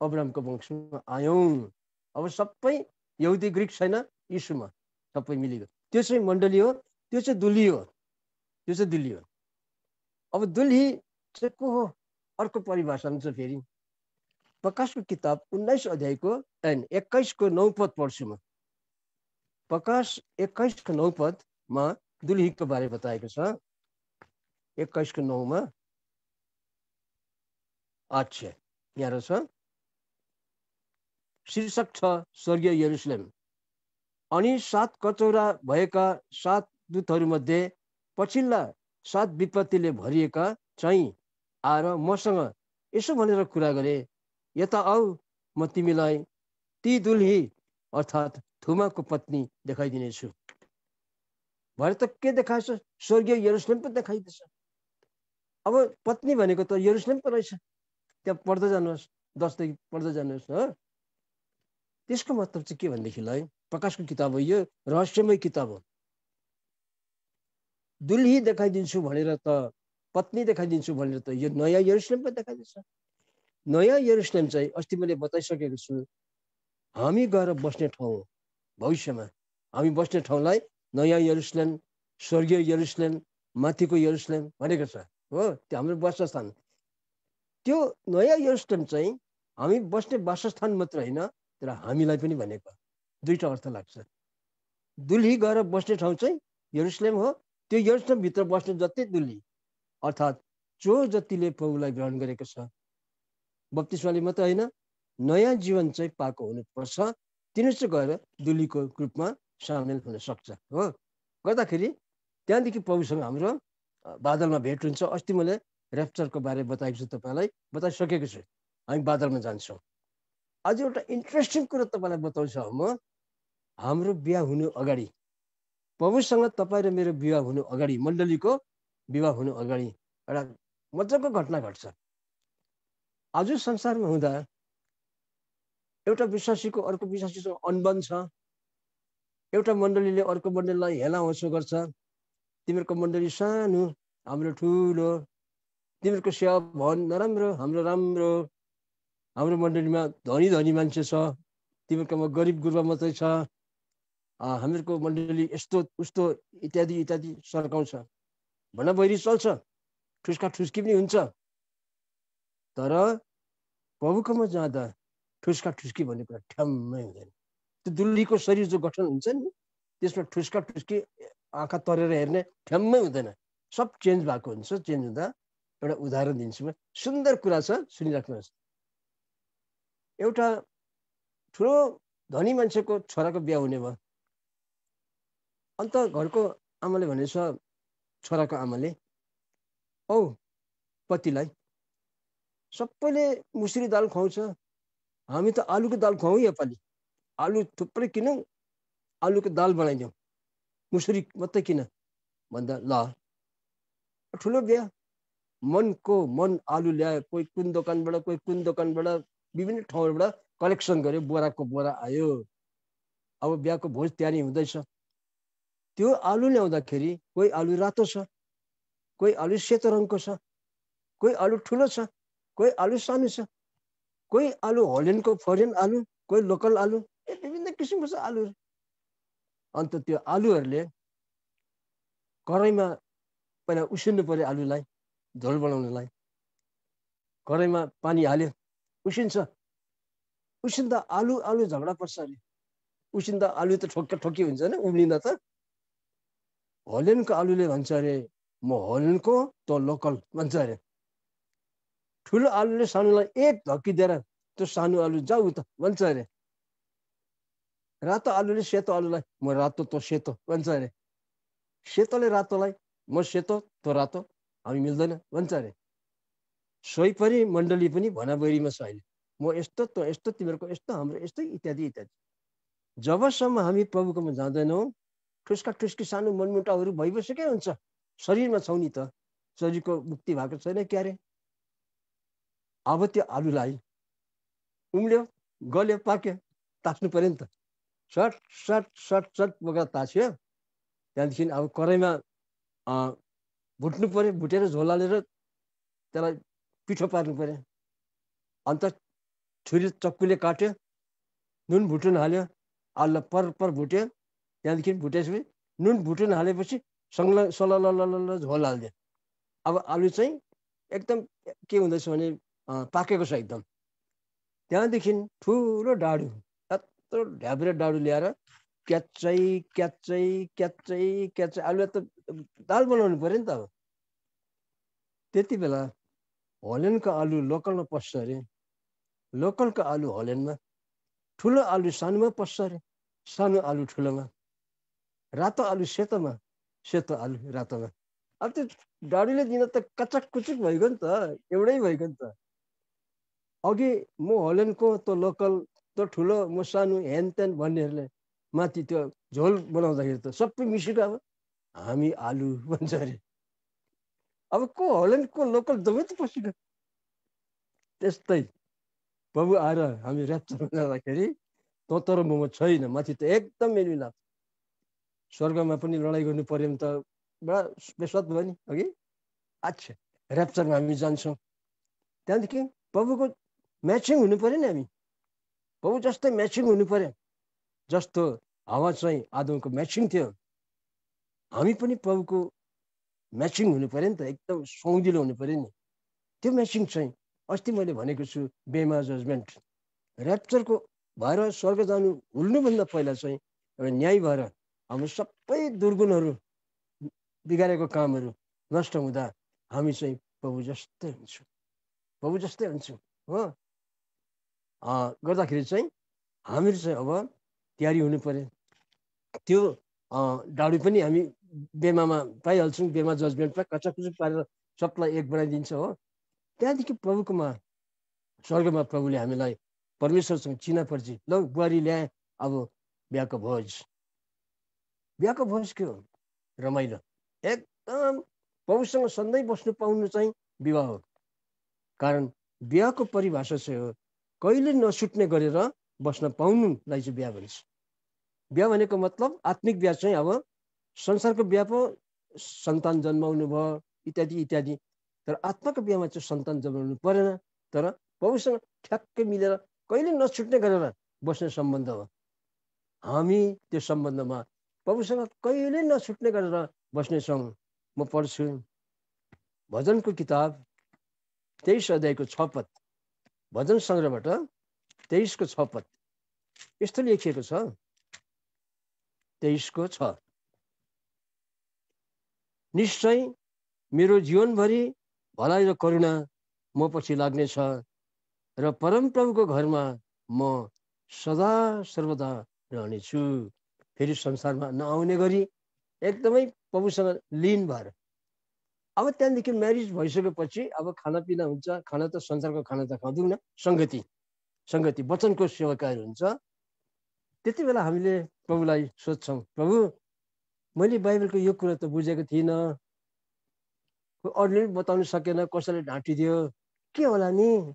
अब्राहमको वंशमा आयौँ। अब सबै यहुदी ग्रिक छैन, यीशुमा सबै मिलिगयो। त्यो चाहिँ मण्डली हो, त्यो चाहिँ दुली हो, त्यो चाहिँ दुली हो। अब दुली चाहिँ को हो? अर्को परिभाषामा चाहिँ फेरि प्रकाशको किताब 19 अध्यायको 21को 9 पद पढ्छु म। प्रकाश 21को 9 पदमा दुलीको बारे बताएको छ। 21को 9मा अच्छा यहाँ रहेछ, शीर्षक छ स्वर्गीय यरुसलेम। अनि 7 कचौरा भएका 7 दूतहरूमध्ये पछिल्ला 7 विपत्तिले भरिएका चाहिँ आएर मसँग यसो भनेर कुरा गरे, यता आऊ, म तिमीलाई ती दुल्ही अर्थात् थुमाको पत्नी देखाइदिनेछु। भरे त के देखाएछ? स्वर्गीय यरुसलेम पो देखाइदिएछ। अब पत्नी भनेको त यरुसलेम पो रहेछ। त्यहाँ पढ्दै जानुहोस्, 10 देखि पढ्दै जानुहोस् हो। त्यसको मतलब चाहिँ के भनेदेखिलाई प्रकाशको किताब हो, यो रहस्यमय किताब हो। दुल्ही देखाइदिन्छु भनेर त, पत्नी देखाइदिन्छु भनेर त यो नयाँ यरुसलेम पो देखाइदिन्छ। नयाँ यरुसलेम चाहिँ अस्ति मैले बताइसकेको छु, हामी गएर बस्ने ठाउँ हो। भविष्यमा हामी बस्ने ठाउँलाई नयाँ यरुसलेम, स्वर्गीय यरुसलेम, माथिको यरुसलेम भनेको छ हो। त्यो हाम्रो वासस्थान। त्यो नयाँ यरुसलेम चाहिँ हामी बस्ने वासस्थान मात्र होइन, तर हामीलाई पनि भनेको। दुईटा अर्थ लाग्छ। दुल्ही गएर बस्ने ठाउँ चाहिँ यरुसलेम हो, त्यो यरुसलेम भित्र बस्ने जति दुल्ही अर्थात् जो जतिले प्रभुलाई ग्रहण गरेको छ, बप्तिस्माले मात्र होइन, नयाँ जीवन चाहिँ पाएको हुनुपर्छ, तिनीहरू चाहिँ गएर दुल्हीको ग्रुपमा सामेल हुन सक्छ हो। गर्दाखेरि त्यहाँदेखि प्रभुसँग हाम्रो बादलमा भेट हुन्छ। अस्ति मैले ऱ्याप्चरको बारे बताएको छु, तपाईँलाई बताइसकेको छु। हामी बादलमा जान्छौँ। आज एउटा इन्ट्रेस्टिङ कुरो तपाईँलाई बताउँछु म। हाम्रो बिहा हुनु अगाडि, प्रभुसँग तपाईँ र मेरो विवाह हुनु अगाडि, मण्डलीको विवाह हुनु अगाडि एउटा मजाको घटना घट्छ। आज संसारमा हुँदा एउटा विश्वासीको अर्को विश्वासीसँग अनबन छ। एउटा मण्डलीले अर्को मण्डलीलाई हेला होसो गर्छ। तिमीहरूको मण्डली सानो, हाम्रो ठुलो, तिमीहरूको सेवा भवन नराम्रो, हाम्रो राम्रो, हाम्रो मण्डलीमा धनी धनी मान्छे छ, तिमीहरूकोमा गरिब गुरुबा मात्रै छ, हामीहरूको मण्डली यस्तो उस्तो इत्यादि इत्यादि सर्काउँछ। भना बहिरी चल्छ, ठुस्का ठुस्की पनि हुन्छ। तर प्रभुकोमा जाँदा ठुस्का ठुस्की भन्ने कुरा ठ्याम्मै हुँदैन। त्यो दुल्हीको शरीर जो गठन हुन्छ नि, त्यसमा ठुस्का ठुस्की, आँखा तरेर हेर्ने ठ्याम्मै हुँदैन। सब चेन्ज भएको हुन्छ। चेन्ज हुँदा एउटा उदाहरण दिन्छु म, सुन्दर कुरा छ, सुनिराख्नुहोस्। एउटा ठुलो धनी मान्छेको छोराको बिहा हुने भयो। अन्त घरको आमाले भनेछ, छोराको आमाले, औ पतिलाई सबैले मुसुरी दाल खुवाउँछ, हामी त आलुको दाल खुवाउँ योपालि। आलु थुप्रै किनौँ, आलुको दाल बनाइदिउँ, मुसुरी मात्रै किन भन्दा ल। ठुलो बिहा, मनको मन आलु ल्यायो, कोही कुन दोकानबाट, कोही कुन दोकानबाट, विभिन्न ठाउँबाट कलेक्सन गर्यो, बोराको बोरा आयो। अब बिहाको भोज तयारी हुँदैछ। त्यो आलु ल्याउँदाखेरि कोही आलु रातो छ, कोही आलु सेतो रङको छ, कोही आलु ठुलो छ, कोही आलु सानो छ, कोही आलु हल्यान्डको फरेन आलु, कोही लोकल आलु, विभिन्न किसिमको छ आलुहरू। अन्त त्यो आलुहरूले कराईमा पहिला उसिन्नु पर्यो आलुलाई झोल बनाउनलाई। कराईमा पानी हाल्यो, उसिन्छ। उसिन्दा आलु आलु झगडा पर्छ अरे। उसिन्दा आलु त ठोकी हुन्छ नि उम्लिँदा त। हल्यान्डको आलुले भन्छ अरे म हल्यान्डको त लोकल भन्छ अरे। ठुलो आलुले सानोलाई एक धक्की दिएर त्यो सानो आलु जाऊ त भन्छ अरे। रातो आलुले सेतो आलुलाई म रातो त सेतो भन्छ अरे। सेतोले रातोलाई म सेतो त रातो, हामी मिल्दैन भन्छ अरे। सोही पनि मण्डली पनि भनाबैरीमा छ अहिले। म यस्तो त यस्तो, तिमीहरूको यस्तो, हाम्रो यस्तो, इत्यादि इत्यादि। जबसम्म हामी प्रभुकोमा जाँदैनौँ, ठुस्का ठुस्की सानो मनमुटाउहरू भइबसेकै हुन्छ। शरीरमा छौ नि त, शरीरको मुक्ति भएको छैन क्यारे। अब त्यो आलुलाई उम्ल्यो, गल्यो, पाक्यो, ताच्नु पर्यो नि त। सट सट सट सट बोकेर ताछ्यो। त्यहाँदेखि अब कराईमा भुट्नु पर्यो, भुटेर झोल हालेर त्यसलाई पिठो पार्नु पर्यो। अन्त छुरी चक्कुले काट्यो, नुन भुटुन हाल्यो, आलुलाई पर भुट्यो। त्यहाँदेखि भुटेपछि नुन भुटुन हालेपछि सलल झोल हालिदियो। अब आलु चाहिँ एकदम के हुँदैछ भने पाकेको छ एकदम। त्यहाँदेखि ठुलो डाडु, यत्रो ढ्याब्रे डाडु ल्याएर क्याच्चै क्याच्चै क्याच्चै क्याच्चै आलुलाई त दाल बनाउनु पर्यो नि त। अब त्यति बेला हल्यान्डको आलु लोकलमा पस्छ अरे, लोकलको आलु हल्यान्डमा, ठुलो आलु सानोमा पस्छ अरे, सानो आलु ठुलोमा, रातो आलु सेतोमा, सेतो आलु रातोमा। अब त्यो डाडुले दिन त कचक कुचुक भएको नि त, एउटै भएको नि त। अघि म हल्यान्डको त लोकल त ठुलो, म सानो, हेन तेन भन्नेहरूले माथि त्यो झोल बनाउँदाखेरि त सबै मिसिएको अब हामी आलु भन्छ अरे। अब को हल्यान्ड को लोकल जम्मै त पसेको। त्यस्तै प्रभु आएर हामी ऱ्याप्चरमा जाँदाखेरि त तर मोमो छैन, माथि त एकदम मेलमिलाप। स्वर्गमा पनि लडाइँ गर्नु पर्यो भने त बडा बेस्वाद भयो नि अघि। अच्छा, ऱ्याप्चरमा हामी जान्छौँ। त्यहाँदेखि प्रभुको म्याचिङ हुनु पर्यो नि, हामी प्रभु जस्तै म्याचिङ हुनु पर्यो। जस्तो हावा चाहिँ आदमको म्याचिङ थियो, हामी पनि प्रभुको म्याचिङ हुनु पर्यो नि त, एकदम सौँदिलो हुनु पर्यो नि। त्यो म्याचिङ चाहिँ अस्ति मैले भनेको छु, बेमा जजमेन्ट। ऱ्याप्चरको भएर स्वर्ग जानु हुल्नुभन्दा पहिला चाहिँ एउटा न्याय भएर हाम्रो सबै दुर्गुणहरू, बिगारेको कामहरू नष्ट हुँदा हामी चाहिँ प्रभु जस्तै हुन्छौँ, प्रभु जस्तै हुन्छौँ हो। गर्दाखेरि चाहिँ हामीहरू चाहिँ अब तयारी हुनु पर्यो। त्यो डाडु पनि हामी बेमामा पाइहाल्छौँ, बेमा जजमेन्टमा कचाकुचुक पारेर सबलाई एक बनाइदिन्छ हो। त्यहाँदेखि प्रभुकोमा स्वर्गमा प्रभुले हामीलाई परमेश्वरसँग चिना पर्छ। ल बुहारी ल्याए, अब बिहाको भोज। बिहाको भोज के हो? रमाइलो, एकदम प्रभुसँग सधैँ बस्नु पाउनु चाहिँ विवाह हो। कारण बिहाको परिभाषा चाहिँ हो कहिले नछुट्ने गरेर बस्न पाउनुलाई चाहिँ बिहा भन्छ। बिहा भनेको मतलब आत्मिक बिहा चाहिँ अब संसारको बिहा पो सन्तान जन्माउनु भयो इत्यादि इत्यादि, तर आत्माको बिहामा चाहिँ सन्तान जन्माउनु परेन, तर प्रभुसँग ठ्याक्कै मिलेर कहिले नछुट्ने गरेर बस्ने सम्बन्ध हो। हामी त्यो सम्बन्धमा प्रभुसँग कहिले नछुट्ने गरेर बस्नेछौँ। म पढ्छु भजनको किताब 23 अध्यायको 6 पद, भजन सङ्ग्रहबाट 23 को 6 पद यस्तो लेखिएको छ। 23 को 6, निश्चय मेरो जीवनभरि भलाइ र करुणा म पछि लाग्नेछ र परमप्रभुको घरमा म सदा सर्वदा रहनेछु। फेरि संसारमा नआउने गरी एकदमै प्रभुसँग लिन भएर। अब त्यहाँदेखि म्यारिज भइसकेपछि अब खानापिना हुन्छ। खाना त संसारको खाना त खाँदैनौँ, सङ्गति सङ्गति वचनको सेवाकाहरू हुन्छ। त्यति बेला हामीले प्रभुलाई सोध्छौँ, प्रभु मैले बाइबलको यो कुरा त बुझेको थिइनँ, अरूले पनि बताउनु सकेन, कसैले ढाँटिदियो, के होला नि?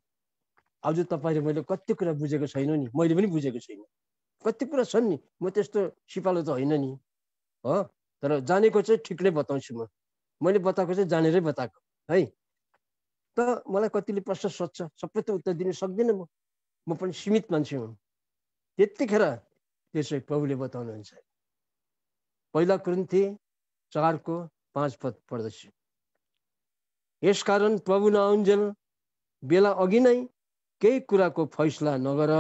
आज तपाईँले मैले कति कुरा बुझेको छैन नि, मैले पनि बुझेको छैन। कति कुरा छन् नि, म त्यस्तो सिपालु त होइन नि हो, तर जानेको चाहिँ ठिकले बताउँछु। मैले बताएको चाहिँ जानेरै बताएको है। त मलाई कतिले प्रश्न सोध्छ, सबै त उत्तर दिन सक्दिनँ म पनि सीमित मान्छे हुँ। त्यतिखेर त्यो चाहिँ प्रभुले बताउनुहुन्छ। पहिला कुरिन्थी 4:5 पढ्दैछु। यसकारण प्रभु नआउन्जेल बेला अघि नै केही कुराको फैसला नगर,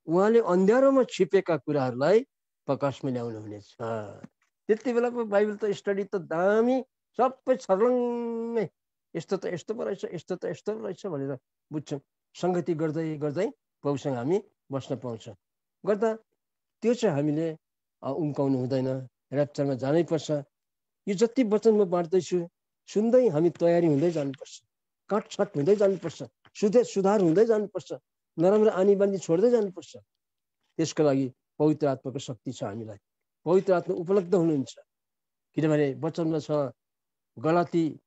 उहाँले अन्ध्यारोमा छिपेका कुराहरूलाई प्रकाशमा ल्याउनु हुनेछ। त्यति बेलाको बाइबल त स्टडी त दामी, सबै छर्लङ्गै यस्तो त यस्तो पो रहेछ, यस्तो त यस्तो रहेछ भनेर बुझ्छौँ। सङ्गति गर्दै गर्दै प्रभुसँग हामी बस्न पाउँछ। गर्दा त्यो चाहिँ हामीले उम्काउनु हुँदैन, ऱ्याप्चरमा जानै पर्छ। यो जति वचन म बाँड्दैछु सुन्दै हामी तयारी हुँदै जानुपर्छ, काटछाट हुँदै जानुपर्छ, सुधार हुँदै जानुपर्छ, नराम्रो आनी बानी छोड्दै जानुपर्छ। त्यसको लागि पवित्र आत्माको शक्ति छ हामीलाई, पवित्र आत्मा उपलब्ध हुनुहुन्छ। किनभने वचनमा छ गलाती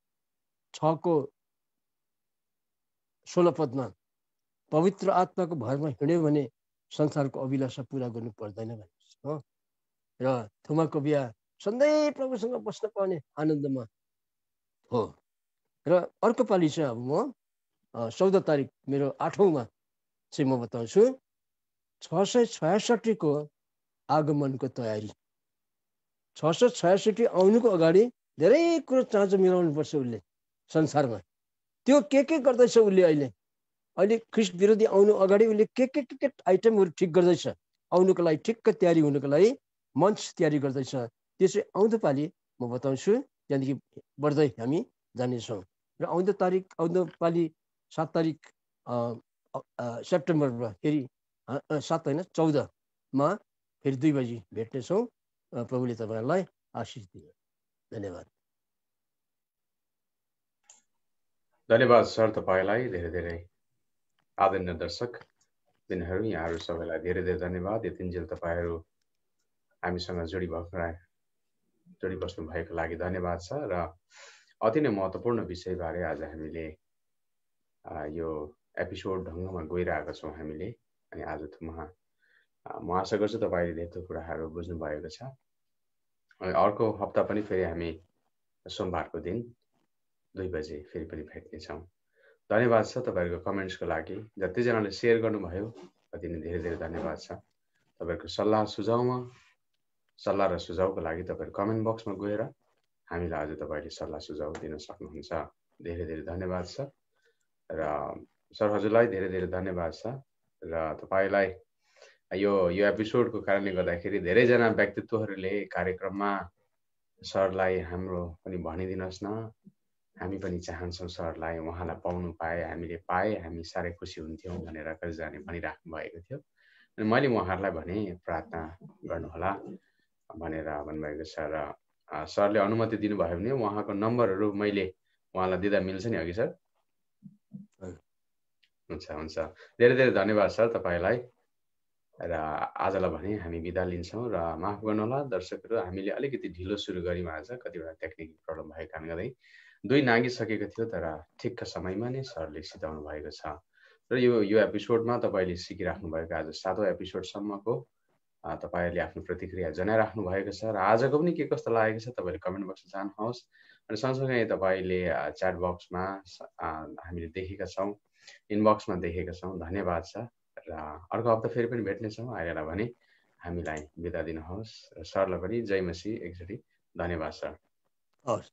6:16 पवित्र आत्माको भरमा हिँड्यो भने संसारको अभिलाषा पुरा गर्नु पर्दैन भनेको हो। र थुमाको बिहा सधैँ प्रभुसँग बस्न पाउने आनन्दमा हो। र अर्को पालि चाहिँ अब म 14 तारिक मेरो 8औँमा चाहिँ म बताउँछु 666 को आगमनको तयारी। 666 आउनुको अगाडि धेरै कुरो चाँजो मिलाउनु पर्छ उसले संसारमा। त्यो के गर्दैछ उसले अहिले ख्रिस्ट विरोधी आउनु अगाडि उसले के आइटमहरू ठिक गर्दैछ, आउनुको लागि ठिक्क तयारी हुनुको लागि मञ्च तयारी गर्दैछ। त्यो चाहिँ आउँदो पालि म बताउँछु, त्यहाँदेखि बढ्दै हामी जानेछौँ। र आउँदो पालि 7 तारिक सेप्टेम्बरमा फेरि 7 होइन 14मा फेरि 2 बजी भेट्नेछौँ। प्रभुले तपाईँहरूलाई आशिष दिनु। धन्यवाद। धन्यवाद सर, तपाईँलाई धेरै धेरै आदरणीय दर्शक दिनहरू, यहाँहरू सबैलाई धेरै धेरै धन्यवाद। यतिन्जेल तपाईँहरू हामीसँग जोडिबस्नु भएको लागि धन्यवाद छ। र अति नै महत्त्वपूर्ण विषयबारे आज हामीले यो एपिसोड ढङ्गमा गइरहेका छौँ हामीले। अनि आज म आशा गर्छु तपाईँले धेरै कुराहरू बुझ्नुभएको छ। अनि अर्को हप्ता पनि फेरि हामी सोमबारको दिन 2 बजे फेरि पनि भेट्नेछौँ। धन्यवाद छ तपाईँहरूको कमेन्ट्सको लागि, जतिजनाले सेयर गर्नुभयो अति नै धेरै धेरै धन्यवाद छ। तपाईँहरूको सल्लाह र सुझावको लागि तपाईँहरू कमेन्ट बक्समा गएर हामीलाई आज तपाईँले सल्लाह सुझाव दिन सक्नुहुन्छ। धेरै धेरै धन्यवाद छ। र सर हजुरलाई धेरै धेरै धन्यवाद छ। र तपाईँलाई यो एपिसोडको कारणले गर्दाखेरि धेरैजना व्यक्तित्वहरूले कार्यक्रममा सरलाई हाम्रो पनि भनिदिनुहोस् न, हामी पनि चाहन्छौँ सरलाई, उहाँलाई पाउनु पाए, हामीले पाए हामी साह्रै खुसी हुन्थ्यौँ भनेर कतिजनाले भनिराख्नु भएको थियो। अनि मैले उहाँहरूलाई भने प्रार्थना गर्नुहोला भनेर भन्नुभएको छ। र सरले अनुमति दिनुभयो भने उहाँको नम्बरहरू मैले उहाँलाई दिँदा मिल्छ नि अघि सर? हुन्छ। धेरै धेरै धन्यवाद सर तपाईँलाई। र आजलाई भने हामी बिदा लिन्छौँ। र माफ गर्नुहोला दर्शकहरू, हामीले अलिकति ढिलो सुरु गऱ्यौँ आज, कतिवटा टेक्निकल प्रब्लम भएको कारणले गर्दै 2 नागिसकेको थियो, तर ठिक्क समयमा नै सरले सिधाउनु भएको छ। र यो एपिसोडमा तपाईँले सिकिराख्नु भएको आज 7औं एपिसोडसम्मको तपाईँहरूले आफ्नो प्रतिक्रिया जनाइराख्नु भएको छ। र आजको पनि के कस्तो लागेको छ तपाईँले कमेन्ट बक्समा जानुहोस्। अनि सँगसँगै तपाईँले च्याट बक्समा हामीले देखेका छौँ, इनबक्समा देखेका छौँ, धन्यवाद छ। र अर्को हप्ता फेरि पनि भेट्नेछौँ। आएर भने हामीलाई बिदा दिनुहोस्। र सरलाई पनि जय मसी एकचोटि धन्यवाद सर। हवस्।